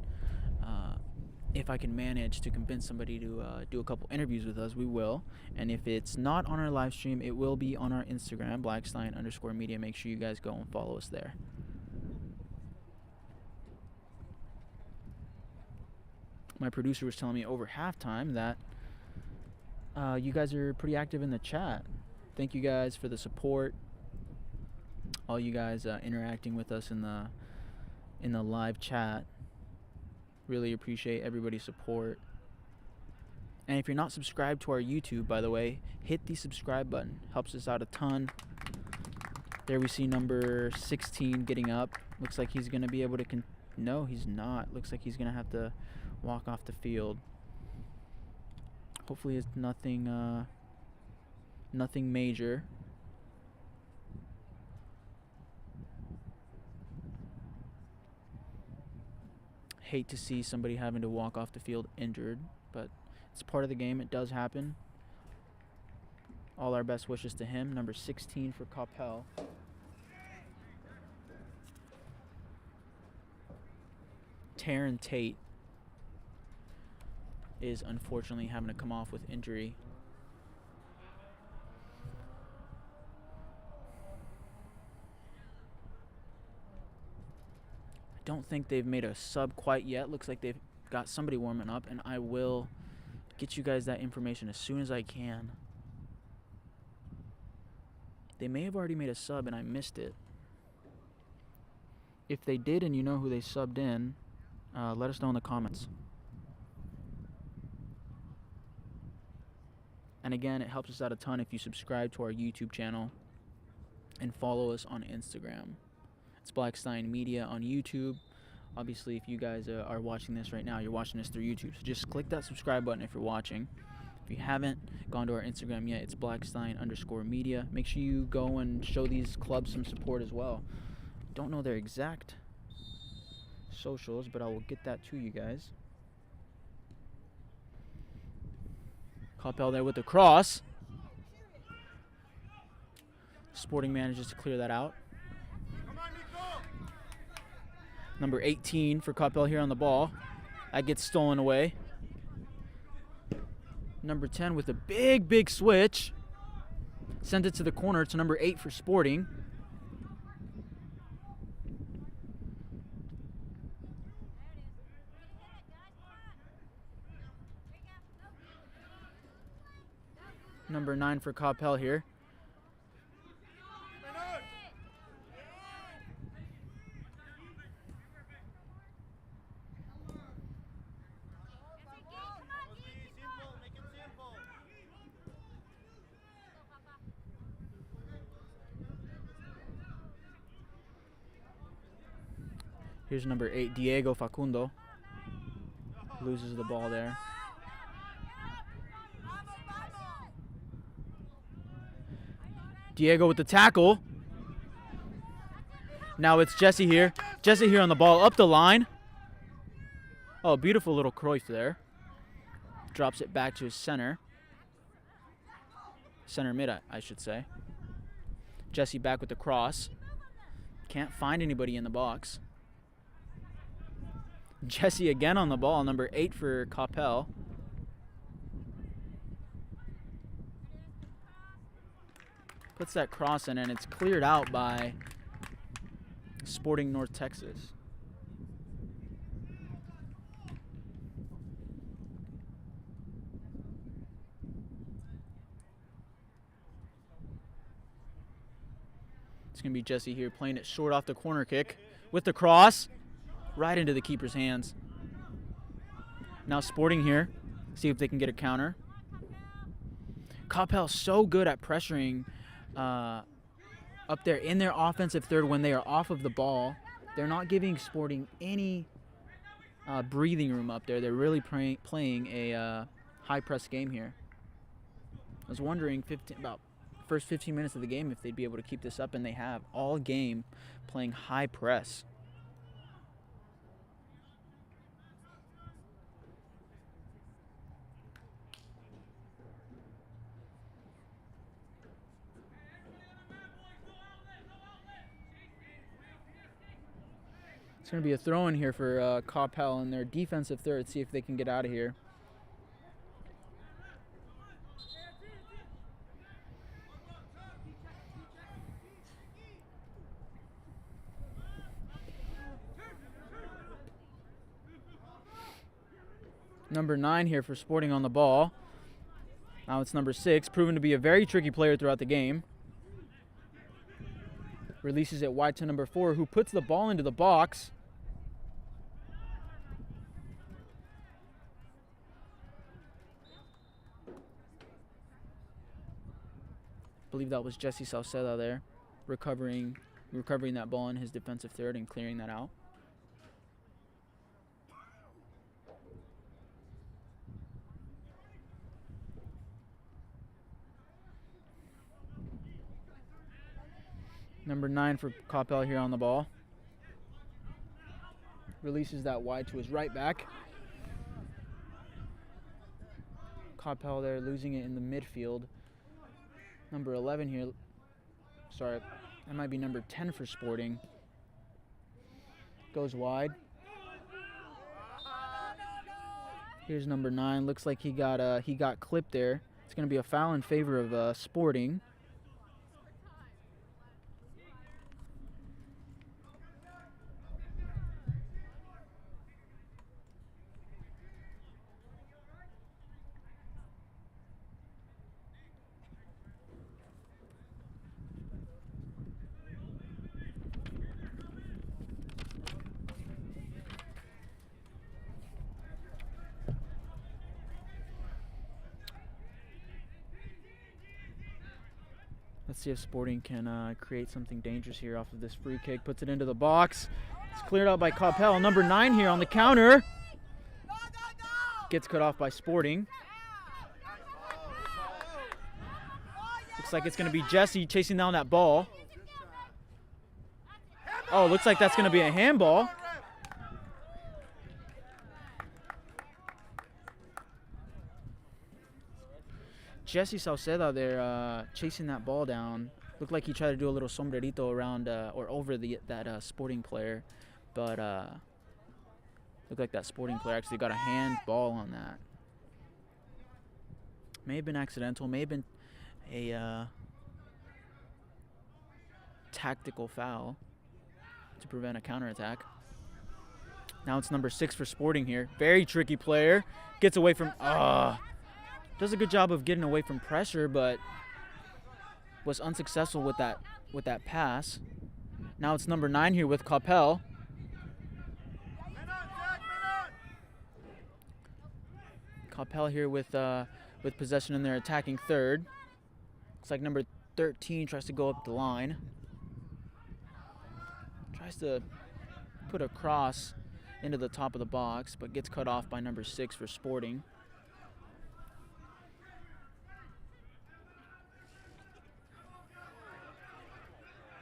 if I can manage to convince somebody to do a couple interviews with us, we will. And if it's not on our live stream, it will be on our Instagram, _media. Make sure you guys go and follow us there. My producer was telling me over halftime that you guys are pretty active in the chat. Thank you guys for the support. All you guys interacting with us in the live chat. Really appreciate everybody's support. And if you're not subscribed to our YouTube, by the way, hit the subscribe button. Helps us out a ton. There we see number 16 getting up. Looks like he's going to be able to... No, he's not. Looks like he's going to have to walk off the field. Hopefully it's nothing major. Hate to see somebody having to walk off the field injured, but It's part of the game. It does happen. All our best wishes to him. Number 16 for Coppell. Taryn Tate is unfortunately having to come off with injury. I don't think they've made a sub quite yet. Looks like they've got somebody warming up, and I will get you guys that information as soon as I can. They may have already made a sub and I missed it. If they did and you know who they subbed in, let us know in the comments. And again, it helps us out a ton if you subscribe to our YouTube channel and follow us on Instagram. It's Blackstein Media on YouTube. Obviously, if you guys are watching this right now, you're watching this through YouTube. So just click that subscribe button if you're watching. If you haven't gone to our Instagram yet, it's Blackstein_media. Make sure you go and show these clubs some support as well. Don't know their exact socials, but I will get that to you guys. Coppell there with the cross. Sporting manages to clear that out. Number 18 for Coppell here on the ball. That gets stolen away. Number 10 with a big switch. Sent it to the corner to number 8 for Sporting. Number 9 for Coppell here. Here's number 8, Diego Facundo. Loses the ball there. Diego with the tackle. Now it's Jesse here. Jesse here on the ball, up the line. Oh, beautiful little Cruyff there. Drops it back to his center. Center mid, I should say. Jesse back with the cross. Can't find anybody in the box. Jesse again on the ball, number 8 for Coppell. Puts that cross in, and it's cleared out by Sporting North Texas. It's going to be Jesse here playing it short off the corner kick with the cross. Right into the keeper's hands. Now Sporting here. See if they can get a counter. Coppell so good at pressuring up there in their offensive third when they are off of the ball. They're not giving Sporting any breathing room up there. They're really playing a high press game here. I was wondering about first 15 minutes of the game if they'd be able to keep this up, and they have all game playing high press. It's going to be a throw-in here for Coppell in their defensive third. See if they can get out of here. Number 9 here for Sporting on the ball. Now it's number 6, proven to be a very tricky player throughout the game. Releases it wide to number 4, who puts the ball into the box. I believe that was Jesse Salceda there, recovering that ball in his defensive third and clearing that out. Number 9 for Coppell here on the ball. Releases that wide to his right back. Coppell there losing it in the midfield. Number 11 here. Sorry, that might be number 10 for Sporting. Goes wide. Here's number 9. Looks like he got clipped there. It's going to be a foul in favor of Sporting. Let's see if Sporting can create something dangerous here off of this free kick. Puts it into the box. It's cleared out by Coppell. Number 9 here on the counter. Gets cut off by Sporting. Looks like it's going to be Jesse chasing down that ball. Oh, looks like that's going to be a handball. Jesse Sauceda there chasing that ball down. Looked like he tried to do a little sombrerito around or over that Sporting player, but looked like that Sporting player actually got a handball on that. May have been accidental, may have been a tactical foul to prevent a counterattack. Now it's number 6 for Sporting here. Very tricky player. Gets away from... does a good job of getting away from pressure, but was unsuccessful with that pass. Now it's number 9 here with Coppell. Coppell here with possession in their attacking third. Looks like number 13 tries to go up the line. Tries to put a cross into the top of the box, but gets cut off by number 6 for Sporting.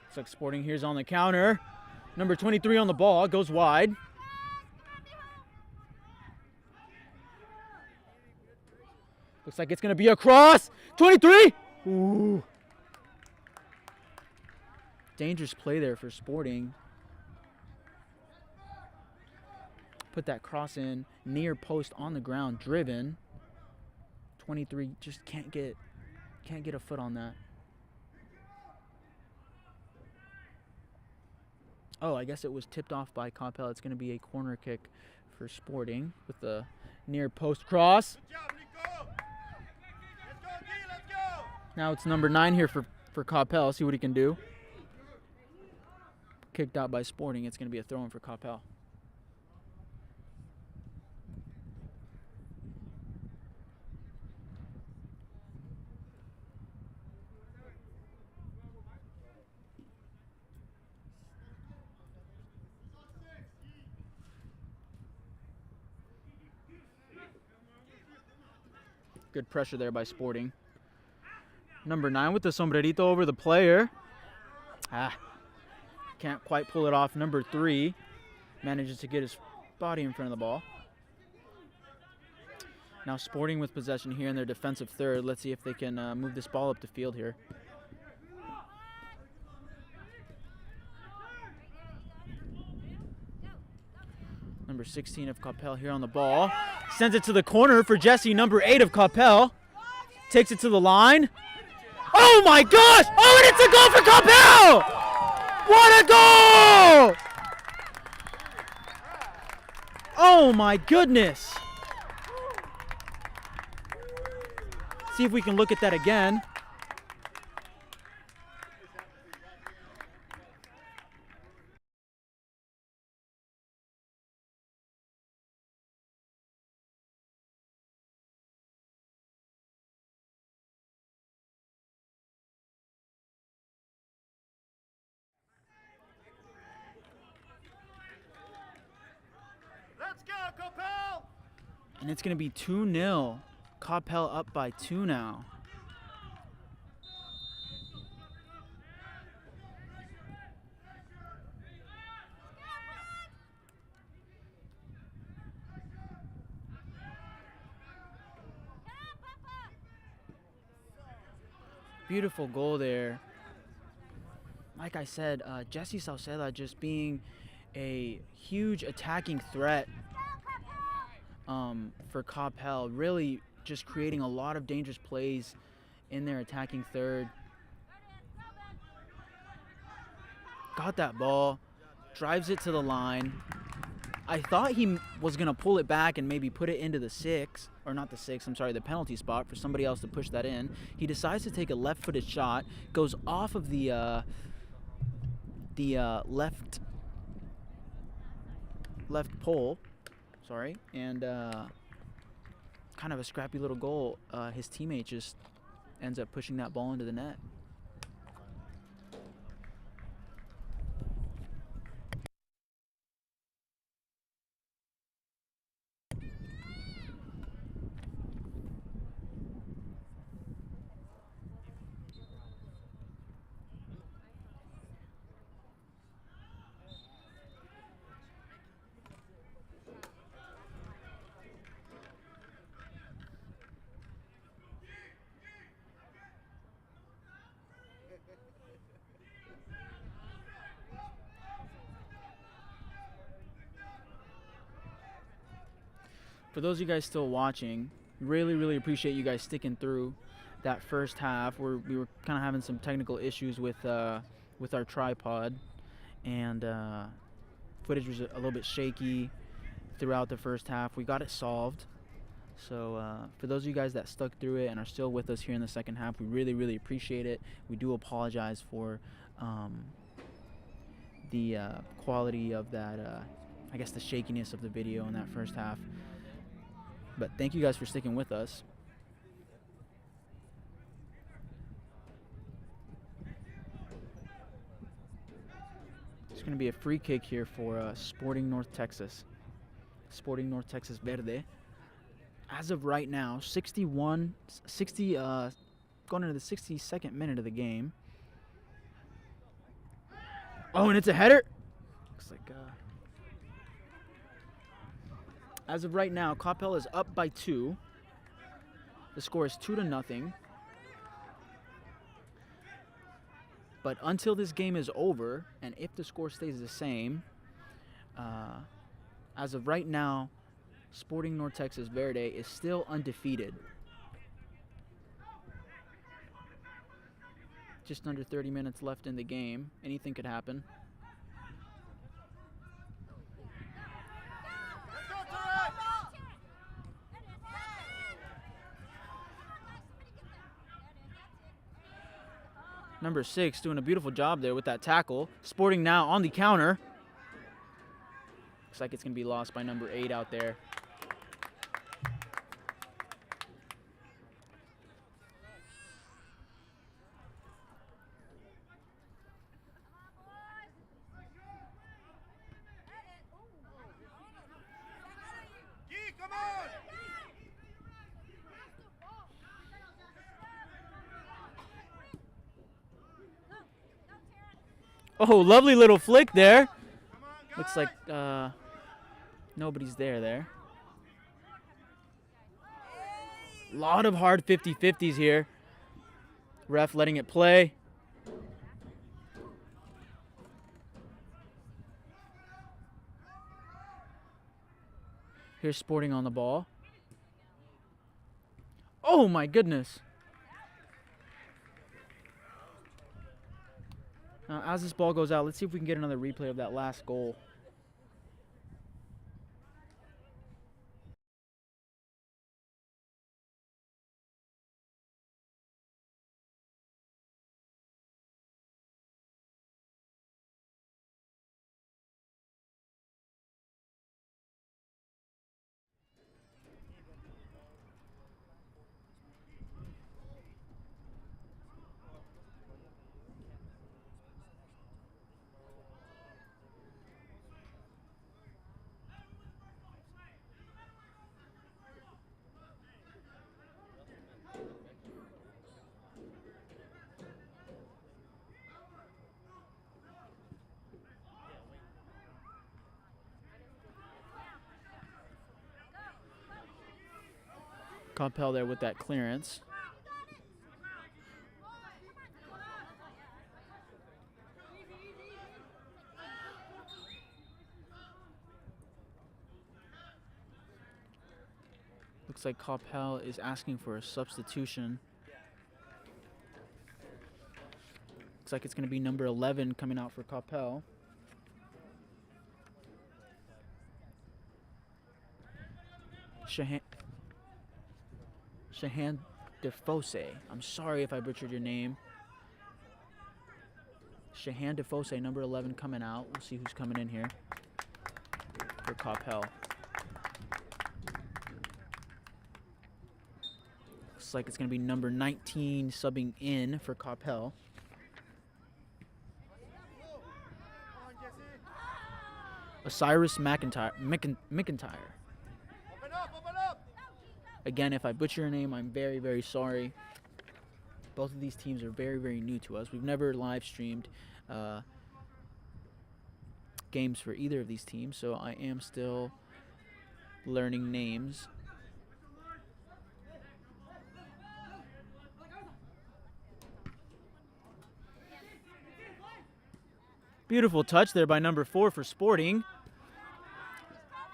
Looks like Sporting here's on the counter. Number 23 on the ball, goes wide. Looks like it's going to be a cross. 23! Ooh. Dangerous play there for Sporting. Put that cross in, near post on the ground, driven. 23 just can't get a foot on that. Oh, I guess it was tipped off by Coppell. It's going to be a corner kick for Sporting with the near post cross. Now it's number 9 here for Coppell. See what he can do. Kicked out by Sporting. It's going to be a throw-in for Coppell. Good pressure there by Sporting. Number 9 with the sombrerito over the player. Can't quite pull it off. Number 3 manages to get his body in front of the ball. Now Sporting with possession here in their defensive third. Let's see if they can move this ball up the field here. Number 16 of Coppell here on the ball. Sends it to the corner for Jesse, number 8 of Coppell. Takes it to the line. Oh my gosh! Oh, and it's a goal for Coppell! What a goal! Oh my goodness! See if we can look at that again.
Let's go, Coppell!
And it's going to be 2-0. Coppell up by 2 now. Beautiful goal there. Like I said, Jesse Sauceda just being a huge attacking threat for Coppell, really just creating a lot of dangerous plays in their attacking third. Got that ball, drives it to the line. I thought he was going to pull it back and maybe put it into the six, or not the six, I'm sorry, the penalty spot for somebody else to push that in. He decides to take a left-footed shot, goes off of the left pole, sorry, and kind of a scrappy little goal. His teammate just ends up pushing that ball into the net. For those of you guys still watching, really appreciate you guys sticking through that first half. We were kind of having some technical issues with our tripod, and footage was a little bit shaky throughout the first half. We got it solved. So for those of you guys that stuck through it and are still with us here in the second half, we really appreciate it. We do apologize for the quality of that, I guess the shakiness of the video in that first half. But thank you guys for sticking with us. It's going to be a free kick here for Sporting North Texas. Sporting North Texas Verde. As of right now, 60, going into the 62nd minute of the game. Oh, and it's a header. Looks like as of right now, Coppell is up by 2. The score is 2-0. But until this game is over, and if the score stays the same, as of right now, Sporting North Texas Verde is still undefeated. Just under 30 minutes left in the game. Anything could happen. Number 6 doing a beautiful job there with that tackle. Sporting now on the counter. Looks like it's going to be lost by number 8 out there. Oh, lovely little flick there. Looks like nobody's there. A lot of hard 50-50s here. Ref letting it play. Here's Sporting on the ball. Oh my goodness. Now, as this ball goes out, let's see if we can get another replay of that last goal. Coppell there with that clearance. Looks like Coppell is asking for a substitution. Looks like it's going to be number 11 coming out for Coppell. Shahan Defose. I'm sorry if I butchered your name. Shahan Defose, number 11, coming out. We'll see who's coming in here for Coppell. Looks like it's going to be number 19 subbing in for Coppell. Osiris McIntyre. Again, if I butcher your name, I'm very, very sorry. Both of these teams are very, very new to us. We've never live streamed games for either of these teams, so I am still learning names. Beautiful touch there by number 4 for Sporting.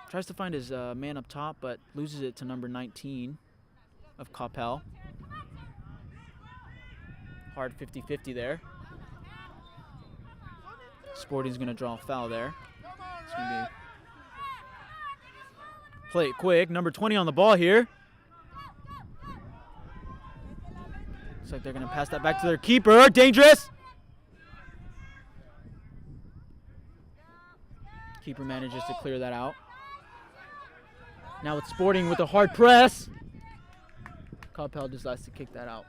Tries to find his man up top, but loses it to number 19 of Coppell. Hard 50-50 there. Sporting's going to draw a foul there. It's going to be play it quick. Number 20 on the ball here. Looks like they're going to pass that back to their keeper. Dangerous! Keeper manages to clear that out. Now it's Sporting with a hard press. Coppell decides to kick that out.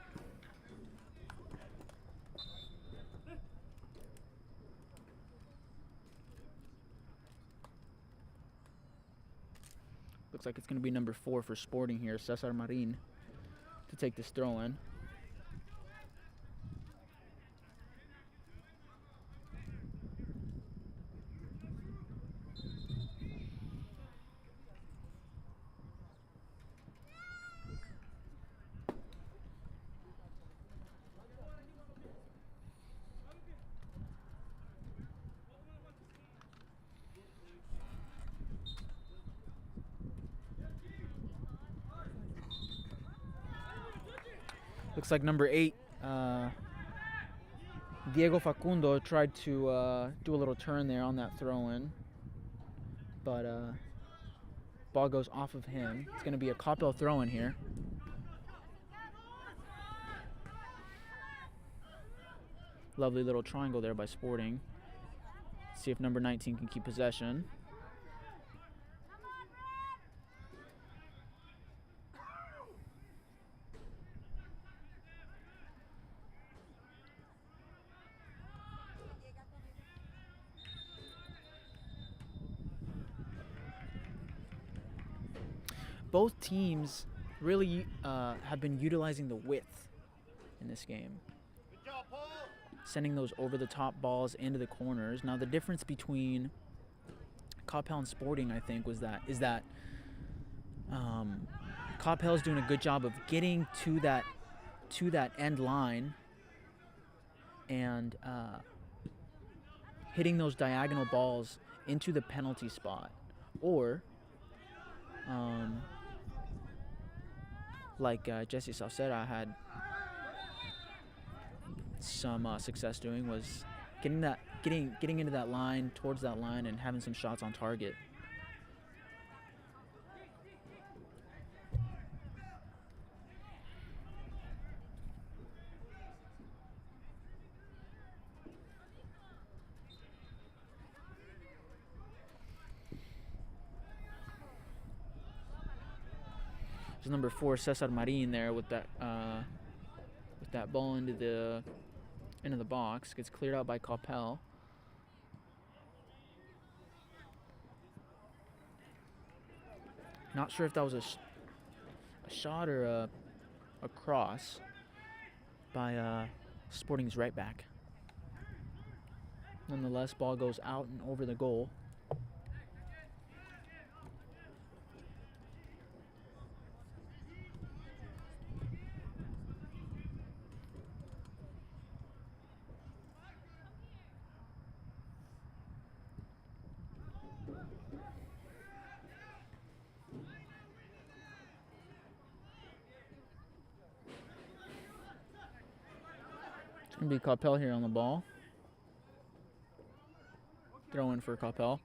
Looks like it's going to be number 4 for Sporting here, Cesar Marin, to take this throw in. Looks like number 8, Diego Facundo, tried to do a little turn there on that throw-in, but ball goes off of him. It's going to be a Coppell throw-in here. Lovely little triangle there by Sporting. See if number 19 can keep possession. Both teams really have been utilizing the width in this game, sending those over-the-top balls into the corners. Now, the difference between Coppell and Sporting, I think, is that Coppell's doing a good job of getting to that end line and hitting those diagonal balls into the penalty spot, or like Jesse Salceda had some success doing, was getting into that line, towards that line, and having some shots on target. There's number 4, Cesar Marin, there with that ball into the box. Gets cleared out by Coppell. Not sure if that was a shot or a cross by Sporting's right back. Nonetheless, ball goes out and over the goal. Gonna be Coppell here on the ball. Throw in for Coppell.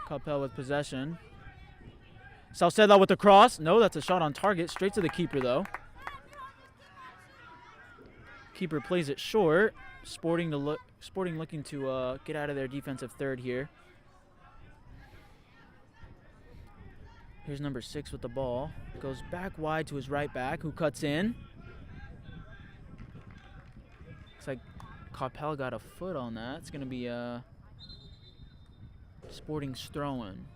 Coppell with possession. Salceda with the cross. No, that's a shot on target. Straight to the keeper, though. Keeper plays it short. Sporting looking to get out of their defensive third here. Here's number 6 with the ball. Goes back wide to his right back, who cuts in. Looks like Coppell got a foot on that. It's going to be Sporting's throw-in.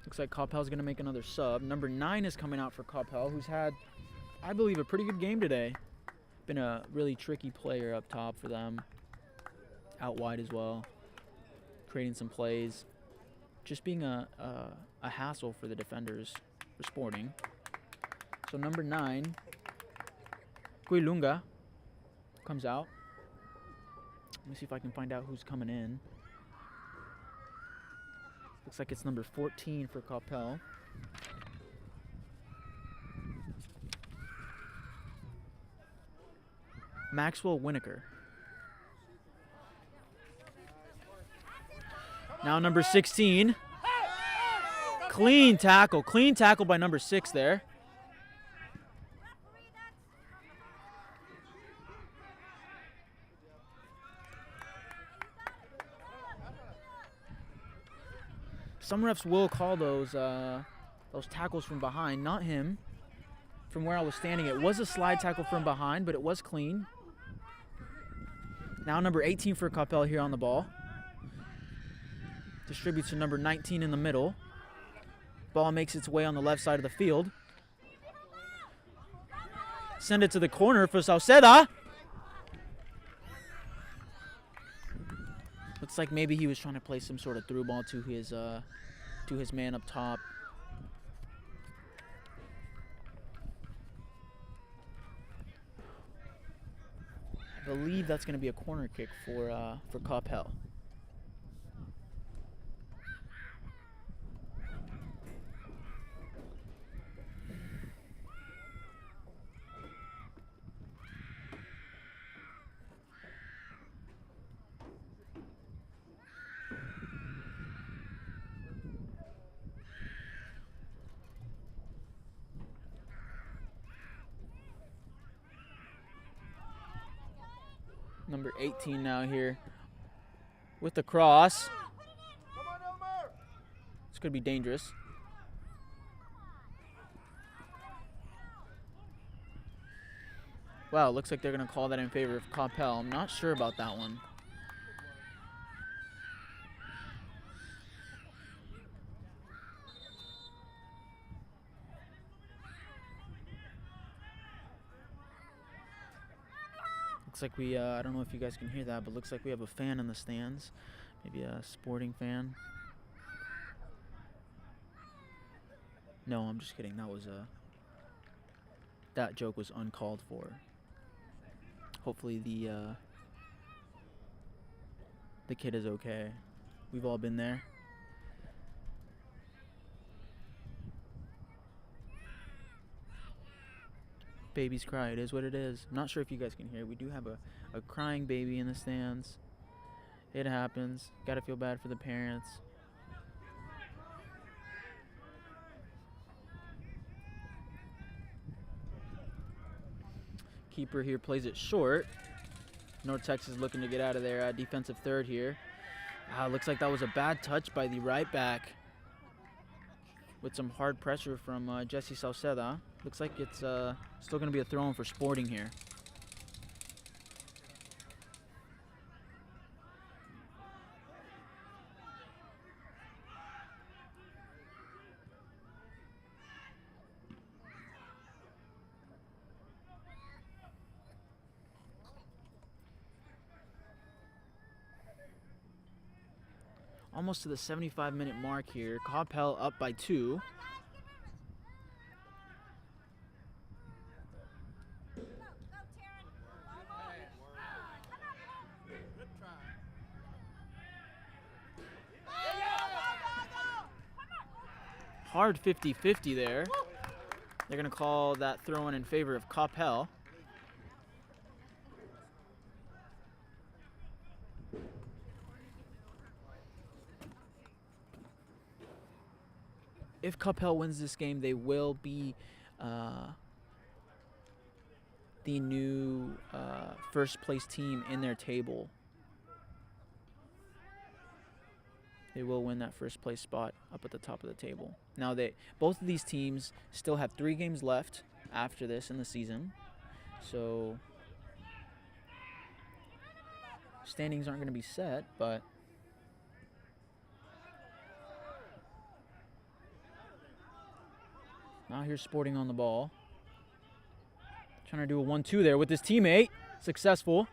Looks like Coppell's going to make another sub. Number 9 is coming out for Coppell, who's had, I believe, a pretty good game today. Been a really tricky player up top for them. Out wide as well. Creating some plays. Just being a hassle for the defenders for Sporting. So number 9, Guilunga, comes out. Let me see if I can find out who's coming in. Looks like it's number 14 for Coppell. Maxwell Winokur. Now number 16. Clean tackle by number 6 there. Some refs will call those tackles from behind, not him. From where I was standing, it was a slide tackle from behind, but it was clean. Now number 18 for Coppell here on the ball. Distributes to number 19 in the middle. Ball makes its way on the left side of the field. Send it to the corner for Salceda. Looks like maybe he was trying to play some sort of through ball to his man up top. I believe that's going to be a corner kick for Coppell. Number 18 now here with the cross. It's going to be dangerous. Wow, looks like they're going to call that in favor of Coppell. I'm not sure about that one. Looks like we, I don't know if you guys can hear that, but looks like we have a fan in the stands. Maybe a Sporting fan. No, I'm just kidding. That joke was uncalled for. Hopefully the kid is okay. We've all been there. Babies cry. It is what it is. I'm not sure if you guys can hear. We do have a crying baby in the stands. It happens. Gotta feel bad for the parents. Keeper here plays it short. North Texas looking to get out of their defensive third here. Looks like that was a bad touch by the right back. With some hard pressure from Jesse Salceda. Looks like it's still going to be a throw-in for Sporting here. almost to the 75-minute mark here. Coppell up by 2. Hard 50-50 there. They're going to call that throw in favor of Coppell. If Coppell wins this game, they will be the new first place team in their table. They will win that first place spot up at the top of the table. Now, both of these teams still have 3 games left after this in the season. So standings aren't going to be set, but now here's Sporting on the ball. Trying to do a 1-2 there with his teammate. Successful.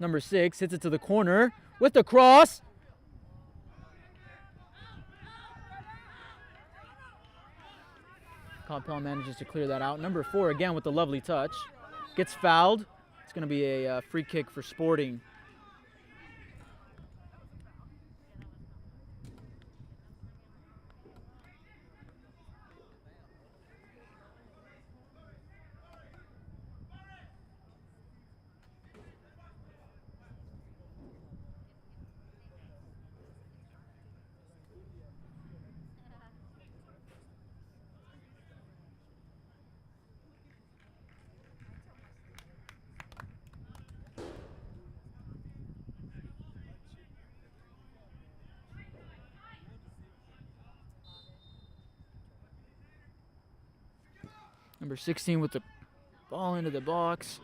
Number 6 hits it to the corner with the cross. Coppell manages to clear that out. Number 4 again with the lovely touch. Gets fouled. It's going to be a free kick for Sporting. Number 16 with the ball into the box.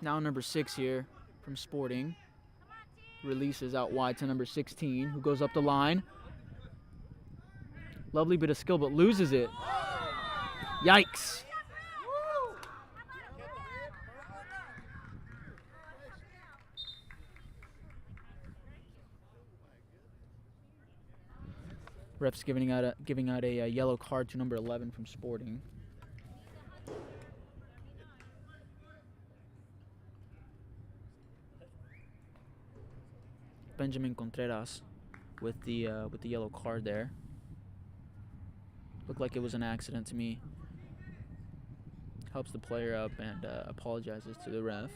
Now number 6 here from Sporting. Releases out wide to number 16, who goes up the line. Lovely bit of skill, but loses it. Yikes. Ref's giving out a yellow card to number 11 from Sporting. Benjamin Contreras with the yellow card there. Looked like it was an accident to me. Helps the player up and apologizes to the ref.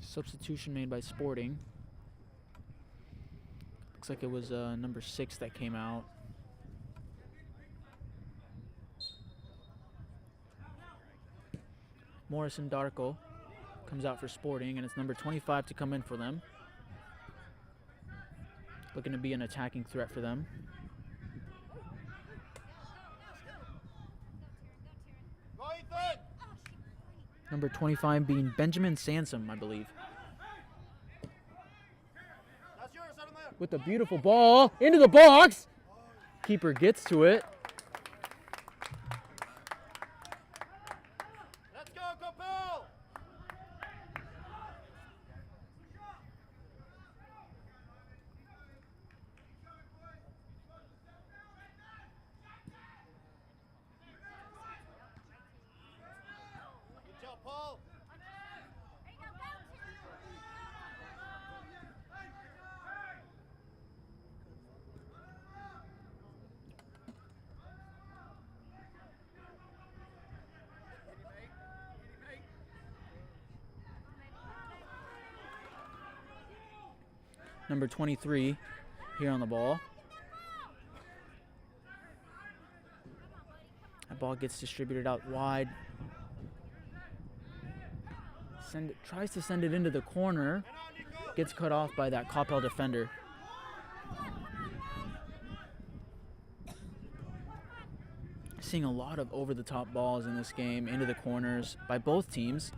Substitution made by Sporting. Looks like it was number 6 that came out. Morrison Darko comes out for Sporting, and it's number 25 to come in for them. Looking to be an attacking threat for them. Number 25 being Benjamin Sansom, I believe. With a beautiful ball into the box. Keeper gets to it.
Let's go, Coppell! Good job, Paul.
number 23 here on the ball. That ball gets distributed out wide. Tries to send it into the corner. Gets cut off by that Coppell defender. Seeing a lot of over-the-top balls in this game into the corners by both teams.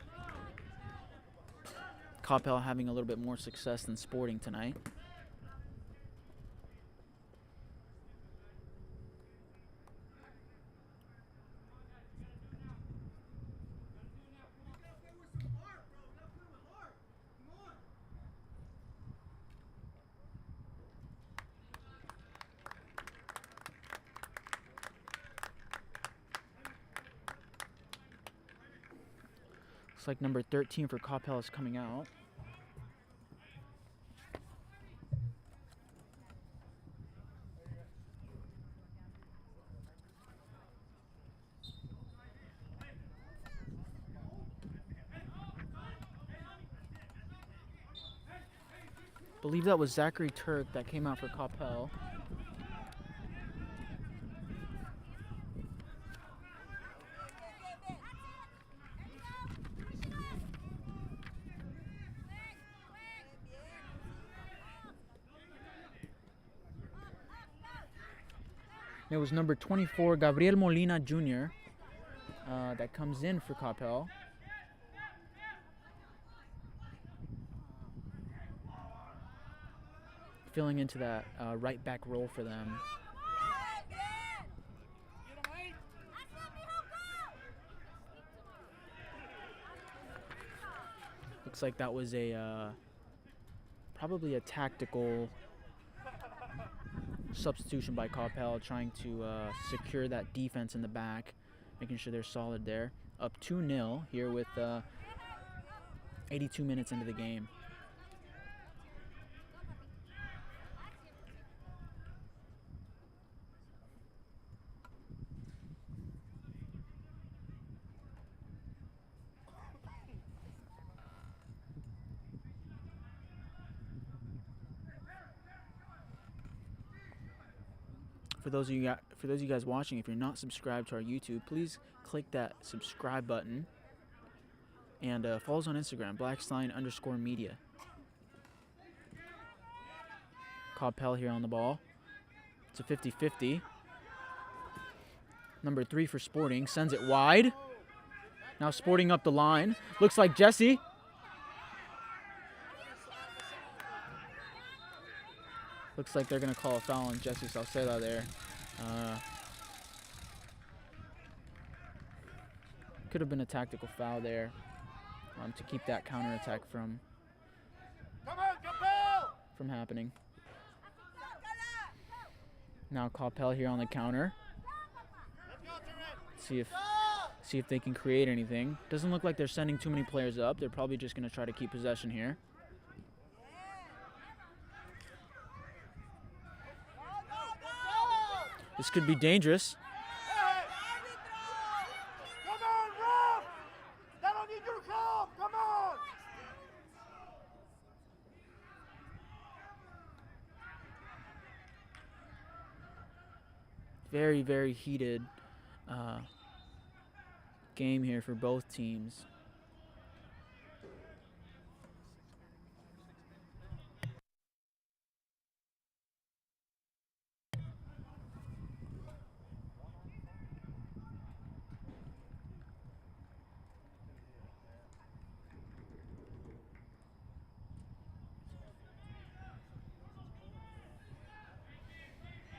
Coppell having a little bit more success than Sporting tonight. Looks like number 13 for Coppell is coming out. I believe that was Zachary Turk that came out for Coppell. It was number 24, Gabriel Molina Jr., that comes in for Coppell. Filling into that right back role for them. Looks like that was a probably a tactical substitution by Coppell, trying to secure that defense in the back, making sure they're solid there. Up 2-0 here with 82 minutes into the game. For those of you guys watching, if you're not subscribed to our YouTube, please click that subscribe button and follow us on Instagram, _media. Coppell here on the ball. It's a 50-50. Number 3 for Sporting sends it wide. Now Sporting up the line. Looks like Jesse. Looks like they're going to call a foul on Jesse Salcedo there. Could have been a tactical foul there to keep that counterattack from happening. Now Coppell here on the counter. See if they can create anything. Doesn't look like they're sending too many players up. They're probably just going to try to keep possession here. This could be dangerous.
Come on, Rob! They don't need your help! Come on!
Very, very heated game here for both teams.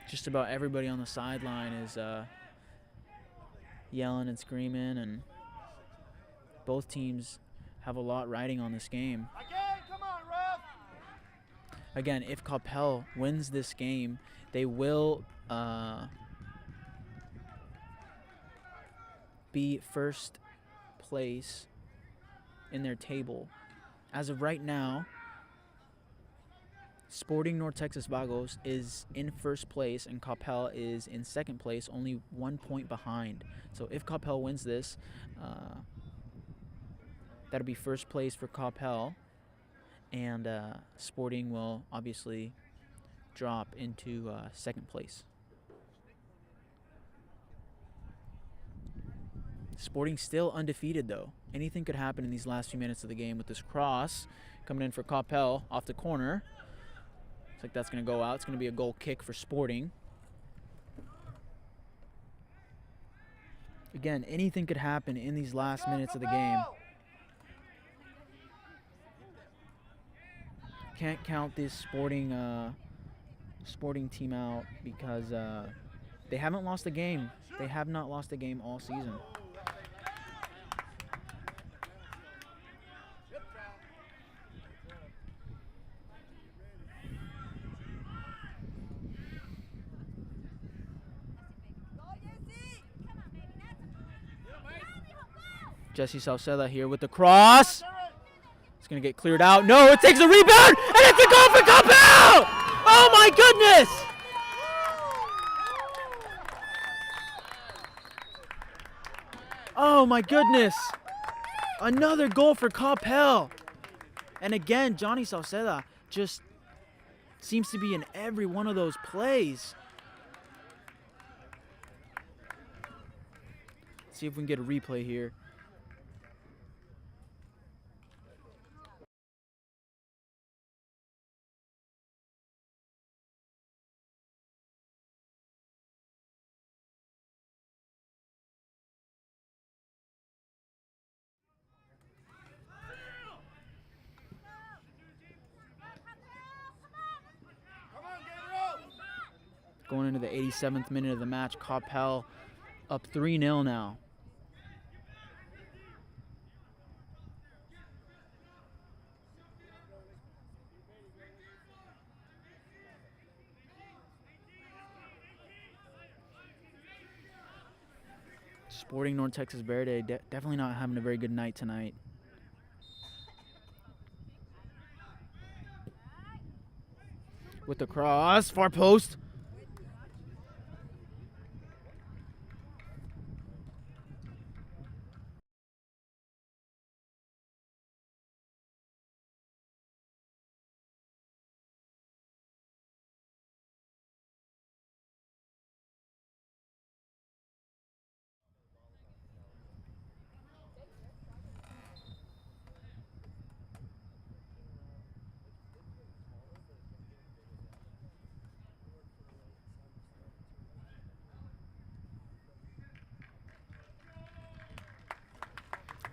Just about everybody on the sideline is yelling and screaming, and both teams have a lot riding on this game.
Again, come on, Rob!
Again, if Coppell wins this game, they will be first place in their table. As of right now, Sporting North Texas Vagos is in first place and Coppell is in second place, only 1 point behind. So if Coppell wins this, that'll be first place for Coppell.
and Sporting will obviously drop into second place. Sporting still undefeated, though. Anything could happen in these last few minutes of the game with this cross coming in for Coppell off the corner. Looks like that's going to go out. It's going to be a goal kick for Sporting. Again, anything could happen in these last minutes of the game. Can't count this Sporting team out because they haven't lost a game. They have not lost a game all season. Jesse Salceda here with the cross. It's going to get cleared out. No, it takes a rebound, and it's a goal for Coppell! Oh, my goodness! Oh, my goodness. Another goal for Coppell. And again, Johnny Salceda just seems to be in every one of those plays. Let's see if we can get a replay here. Going into the 87th minute of the match, Coppell up 3-0 now. Sporting North Texas Verde definitely not having a very good night tonight. With the cross, far post.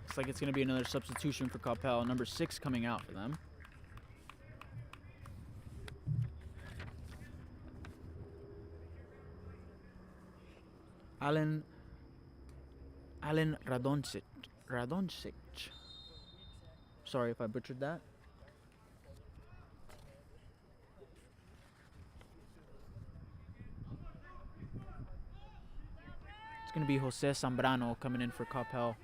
Looks like it's going to be another substitution for Coppell. Number 6 coming out for them. Alan Radoncic. Sorry if I butchered that. It's going to be Jose Zambrano coming in for Coppell.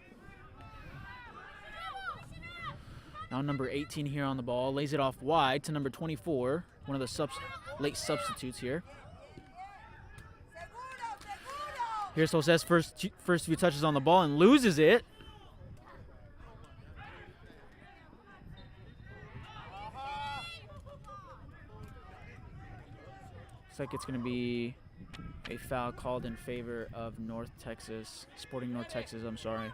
Now number 18 here on the ball, lays it off wide to number 24, one of the late substitutes here. Here's Jose's first few touches on the ball and loses it. Looks like it's going to be a foul called in favor of Sporting North Texas, I'm sorry.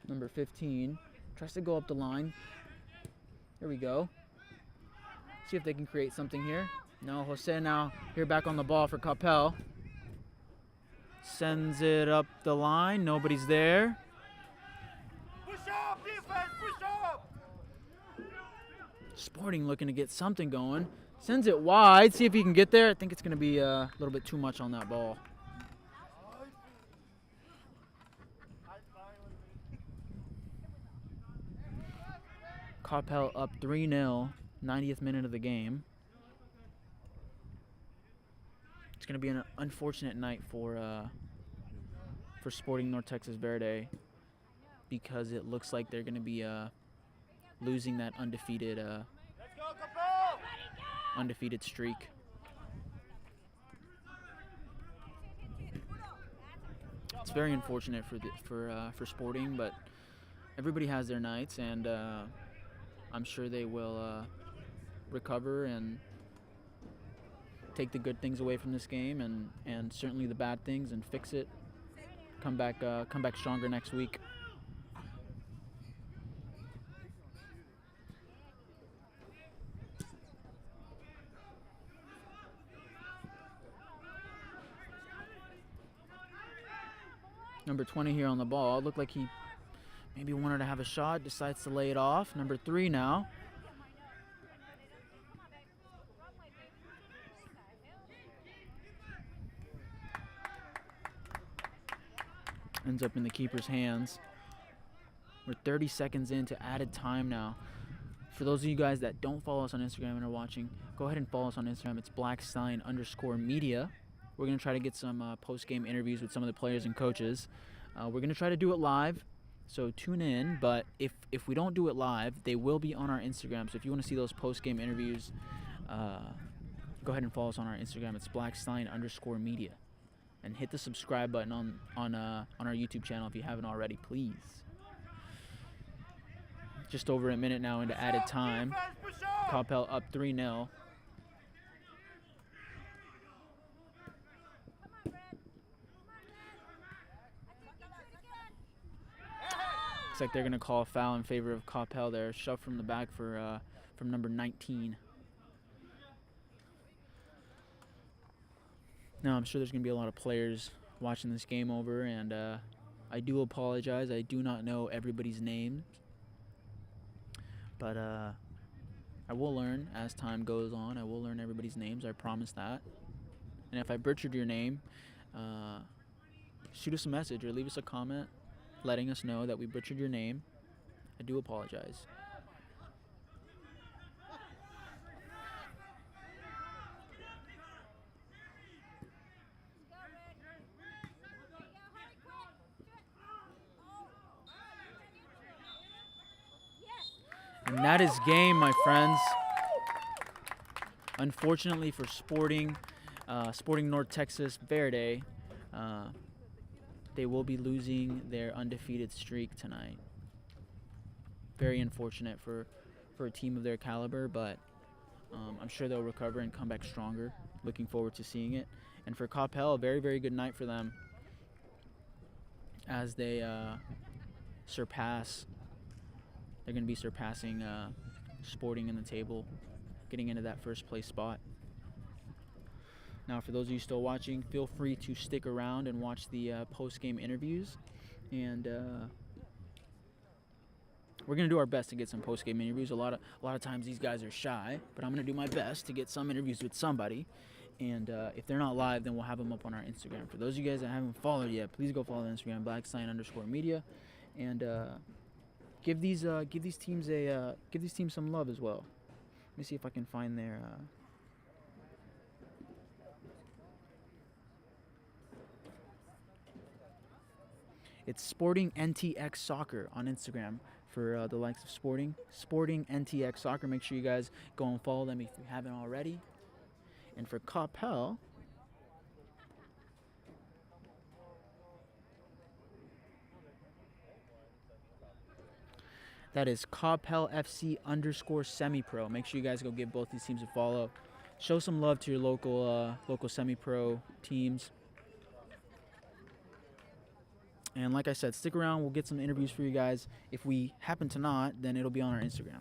Number 15 tries to go up the line. Here we go. See if they can create something here. No, Jose now here back on the ball for Coppell. Sends it up the line. Nobody's there.
Push up, defense, push up.
Sporting looking to get something going. Sends it wide. See if he can get there. I think it's going to be a little bit too much on that ball. Coppell up 3-0, 90th minute of the game. It's going to be an unfortunate night for Sporting North Texas Verde because it looks like they're going to be losing that undefeated streak. It's very unfortunate for Sporting, but everybody has their nights, and I'm sure they will recover and take the good things away from this game, and certainly the bad things, and fix it. Come back stronger next week. Number 20 here on the ball. Looked like he maybe wanted to have a shot, decides to lay it off. Number 3 now. Ends up in the keeper's hands. We're 30 seconds into added time now. For those of you guys that don't follow us on Instagram and are watching, go ahead and follow us on Instagram. It's _Media. We're going to try to get some post-game interviews with some of the players and coaches. We're going to try to do it live, so tune in. But if we don't do it live, they will be on our Instagram. So if you want to see those post-game interviews, go ahead and follow us on our Instagram. It's _Media. And hit the subscribe button on our YouTube channel if you haven't already, please. Just over a minute now into added time. Coppell up 3-0. Looks like they're going to call a foul in favor of Coppell there. Shove from the back from number 19. Now, I'm sure there's going to be a lot of players watching this game over, and I do apologize. I do not know everybody's names, but I will learn as time goes on. I will learn everybody's names. I promise that. And if I butchered your name, shoot us a message or leave us a comment letting us know that we butchered your name. I do apologize. And that is game, my friends. Unfortunately for Sporting North Texas Verde, they will be losing their undefeated streak tonight. Very unfortunate for a team of their caliber, but I'm sure they'll recover and come back stronger. Looking forward to seeing it. And for Coppell, a very, very good night for them as they surpass. They're going to be surpassing Sporting in the table, getting into that first place spot. Now, for those of you still watching, feel free to stick around and watch the post-game interviews. And we're going to do our best to get some post-game interviews. A lot of times these guys are shy, but I'm going to do my best to get some interviews with somebody. And if they're not live, then we'll have them up on our Instagram. For those of you guys that haven't followed yet, please go follow the Instagram, _Media, and give these teams some love as well. Let me see if I can find their. It's Sporting NTX Soccer on Instagram for the likes of Sporting NTX Soccer. Make sure you guys go and follow them if you haven't already. And for Coppell, that is Coppell FC _semi-pro. Make sure you guys go give both these teams a follow. Show some love to your local semi-pro teams. And like I said, stick around. We'll get some interviews for you guys. If we happen to not, then it'll be on our Instagram.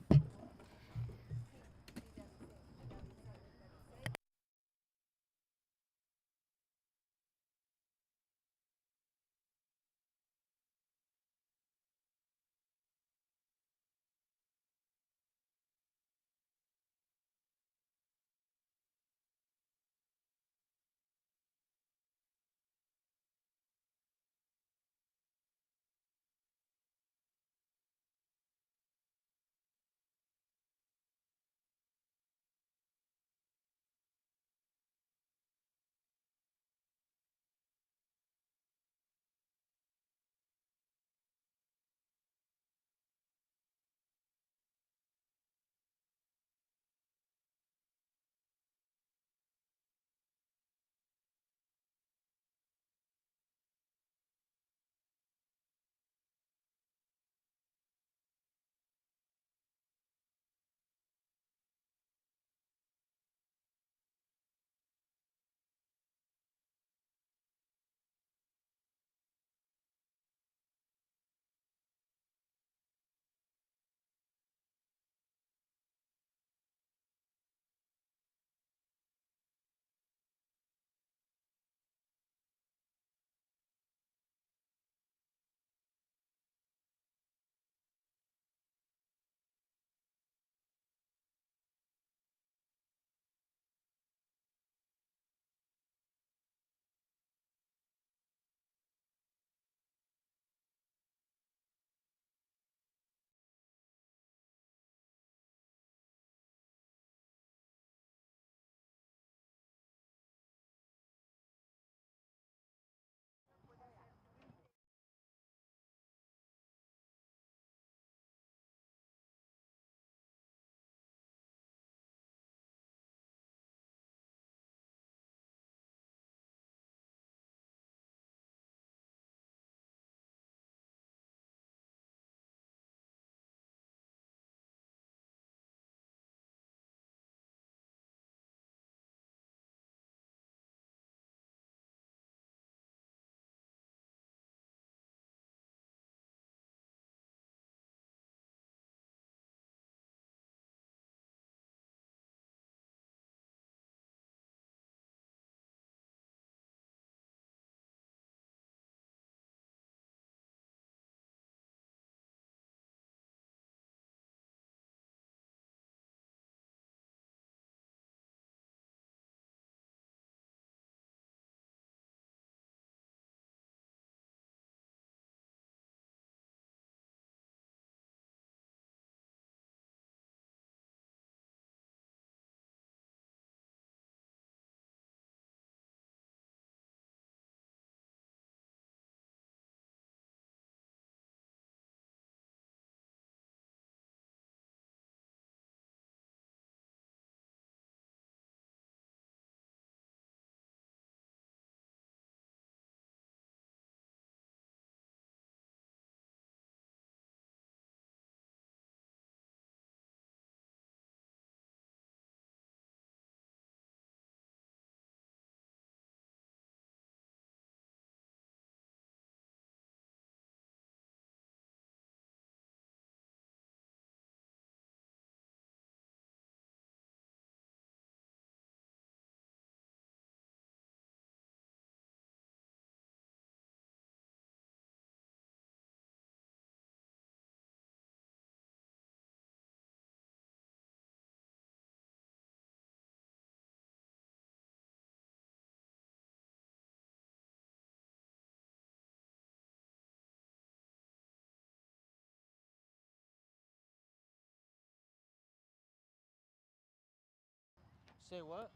Say what?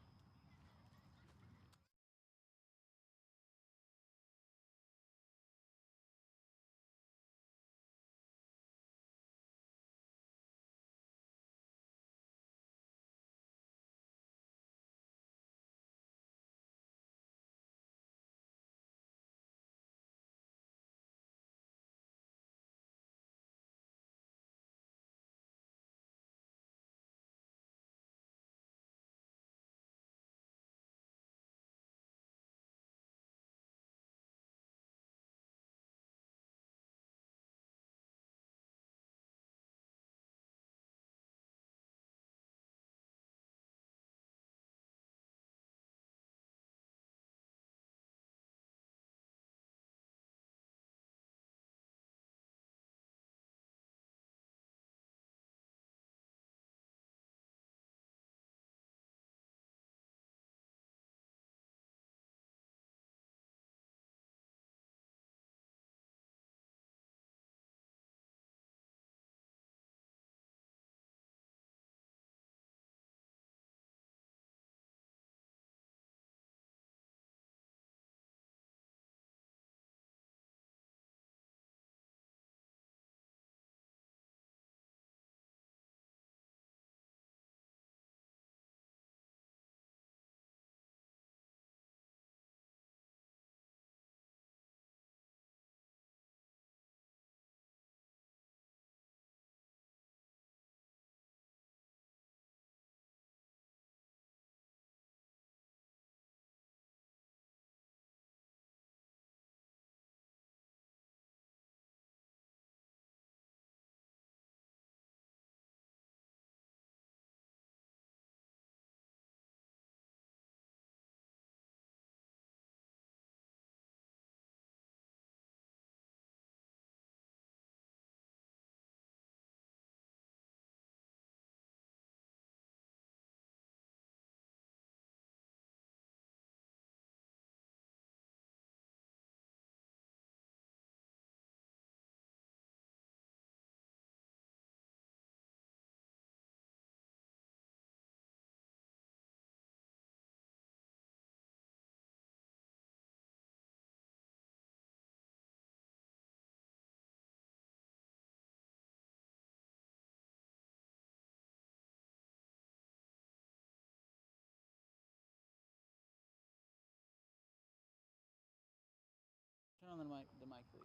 Turn on the mic, please.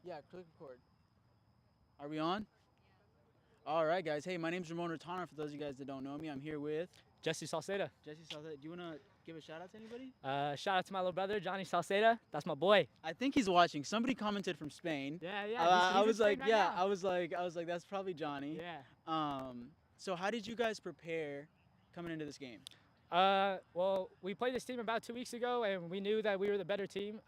Yeah, click record. Are we on? All right, guys. Hey, my name's Ramon Rotana. For those of you guys that don't know me, I'm here with
Jesse Salceda.
Jesse Salceda. Do you want to give a shout out to anybody?
Shout out to my little brother, Johnny Salceda. That's my boy.
I think he's watching. Somebody commented from Spain.
Yeah,
I was like, I was like, that's probably Johnny.
Yeah.
So how did you guys prepare coming into this game?
Well, we played this team about 2 weeks ago, and we knew that we were the better team.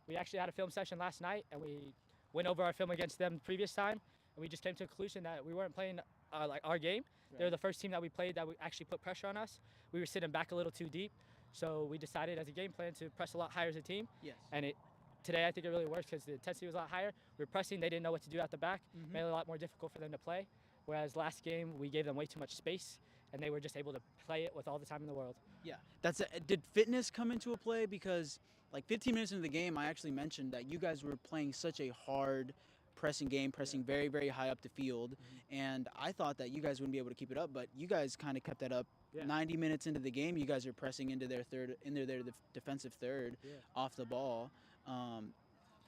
We actually had a film session last night, and we went over our film against them the previous time, and we just came to a conclusion that we weren't playing like our game. Right. They were the first team that we played that would actually put pressure on us. We were sitting back a little too deep, so we decided as a game plan to press a lot higher as a team.
Yes.
And today I think it really worked because the intensity was a lot higher. We were pressing, they didn't know what to do at the back, made it a lot more difficult for them to play. Whereas last game we gave them way too much space, and they were just able to play it with all the time in the world.
Yeah, did fitness come into a play? Because like 15 minutes into the game, I actually mentioned that you guys were playing such a hard pressing game, pressing very, very high up the field, and I thought that you guys wouldn't be able to keep it up, but you guys kind of kept that up.
Yeah.
90 minutes into the game, you guys are pressing into their defensive third off the ball.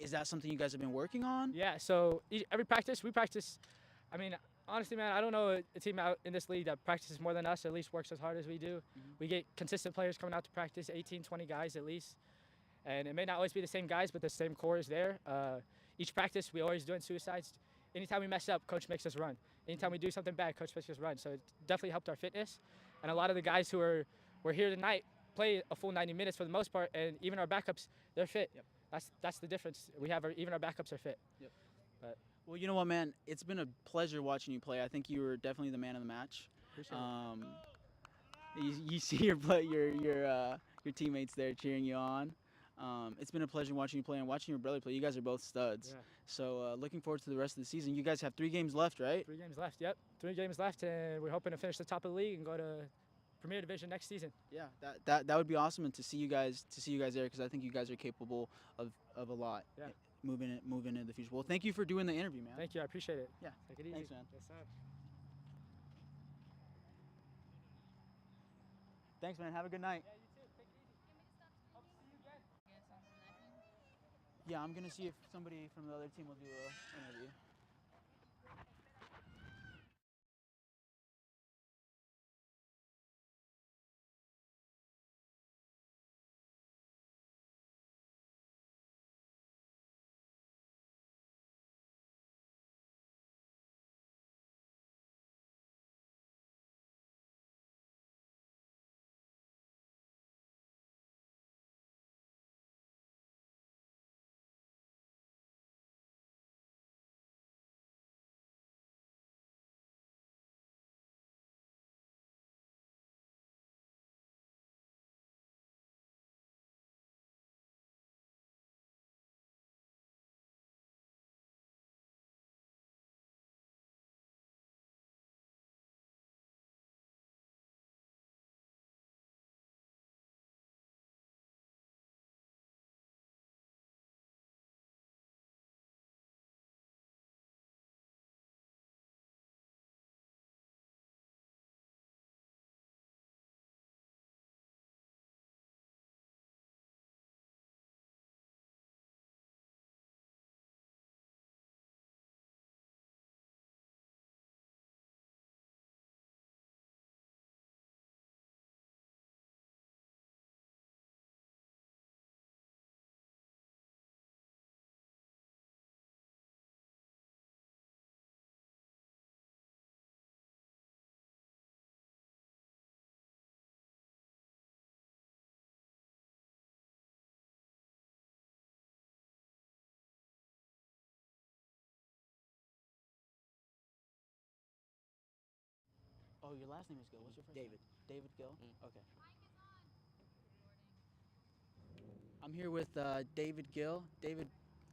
Is that something you guys have been working on?
Yeah, so every practice, we practice. I mean, honestly, man, I don't know a team out in this league that practices more than us, or at least works as hard as we do. We get consistent players coming out to practice, 18, 20 guys at least. And it may not always be the same guys, but the same core is there. Each practice, we always doing suicides. Anytime we mess up, coach makes us run. Anytime we do something bad, coach makes us run. So it definitely helped our fitness. And a lot of the guys who were here tonight play a full 90 minutes for the most part, and even our backups, they're fit.
Yep.
That's the difference. We have even our backups are fit.
Yep.
But
well, you know what, man? It's been a pleasure watching you play. I think you were definitely the man of the match.
appreciate it.
You see your teammates there cheering you on. It's been a pleasure watching you play and watching your brother play. You guys are both studs.
Yeah.
So looking forward to the rest of the season. You guys have 3 games left, right?
3 games left. Yep, 3 games left, and we're hoping to finish the top of the league and go to Premier Division next season.
Yeah, that would be awesome, and to see you guys there, because I think you guys are capable of a lot.
Yeah.
Moving into the future. Well, thank you for doing the interview, man.
Thank you. I appreciate it.
Yeah.
Take it easy.
Thanks, man.
Yes, sir.
Thanks, man. Have a good night.
Yeah, you too. Take it easy. Hope to see you again.
Yeah, I'm gonna see if somebody from the other team will do an interview. Oh, your last name is Gill. What's your first name? David Gill? Okay. I'm here with David Gill. David,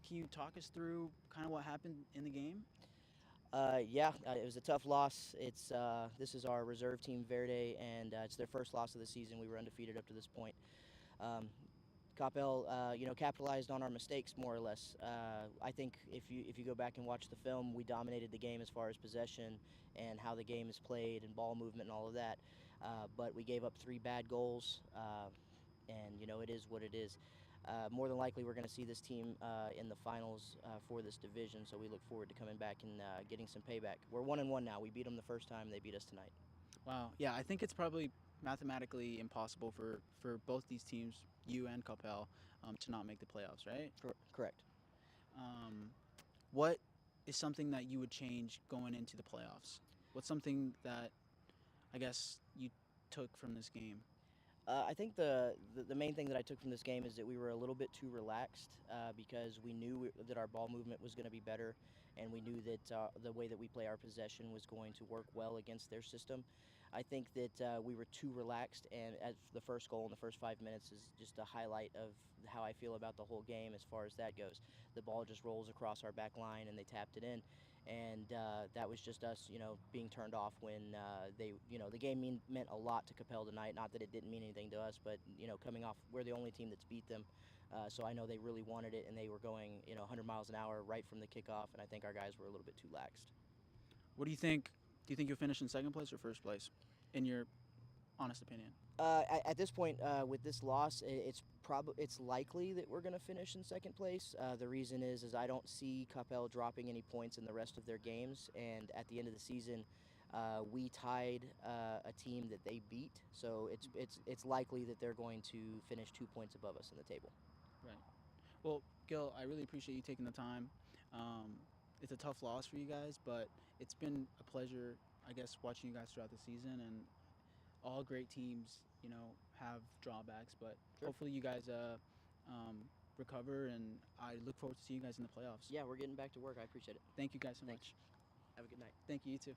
can you talk us through kind of what happened in the game?
It was a tough loss. This is our reserve team, Verde, and it's their first loss of the season. We were undefeated up to this point. Coppell, capitalized on our mistakes more or less. I think if you go back and watch the film, we dominated the game as far as possession and how the game is played and ball movement and all of that. But we gave up 3 bad goals, and it is what it is. More than likely, we're going to see this team in the finals for this division, so we look forward to coming back and getting some payback. We're 1-1 now. We beat them the first time. They beat us tonight.
Wow. Yeah, I think it's probably mathematically impossible for both these teams, you and Coppell, to not make the playoffs, right?
Correct.
What is something that you would change going into the playoffs? What's something that I guess you took from this game?
I think the main thing that I took from this game is that we were a little bit too relaxed because we knew that our ball movement was going to be better, and we knew that the way that we play our possession was going to work well against their system. I think that we were too relaxed, and as the first goal in the first 5 minutes is just a highlight of how I feel about the whole game as far as that goes. The ball just rolls across our back line, and they tapped it in. And that was just us, being turned off when the game meant a lot to Coppell tonight. Not that it didn't mean anything to us, but coming off, we're the only team that's beat them, so I know they really wanted it, and they were going 100 miles an hour right from the kickoff, and I think our guys were a little bit too laxed.
What do you think? Do you think you'll finish in second place or first place, in your honest opinion?
At this point, with this loss, it's likely that we're going to finish in second place. The reason is I don't see Coppell dropping any points in the rest of their games, and at the end of the season, we tied a team that they beat, so it's likely that they're going to finish 2 points above us in the table.
Right. Well, Gil, I really appreciate you taking the time. It's a tough loss for you guys, but it's been a pleasure, I guess, watching you guys throughout the season. And all great teams, have drawbacks, but
Sure.
Hopefully you guys recover, and I look forward to seeing you guys in the playoffs.
Yeah, we're getting back to work. I appreciate it.
Thank you guys so
Thanks.
much.
Have a good night.
Thank you, you too.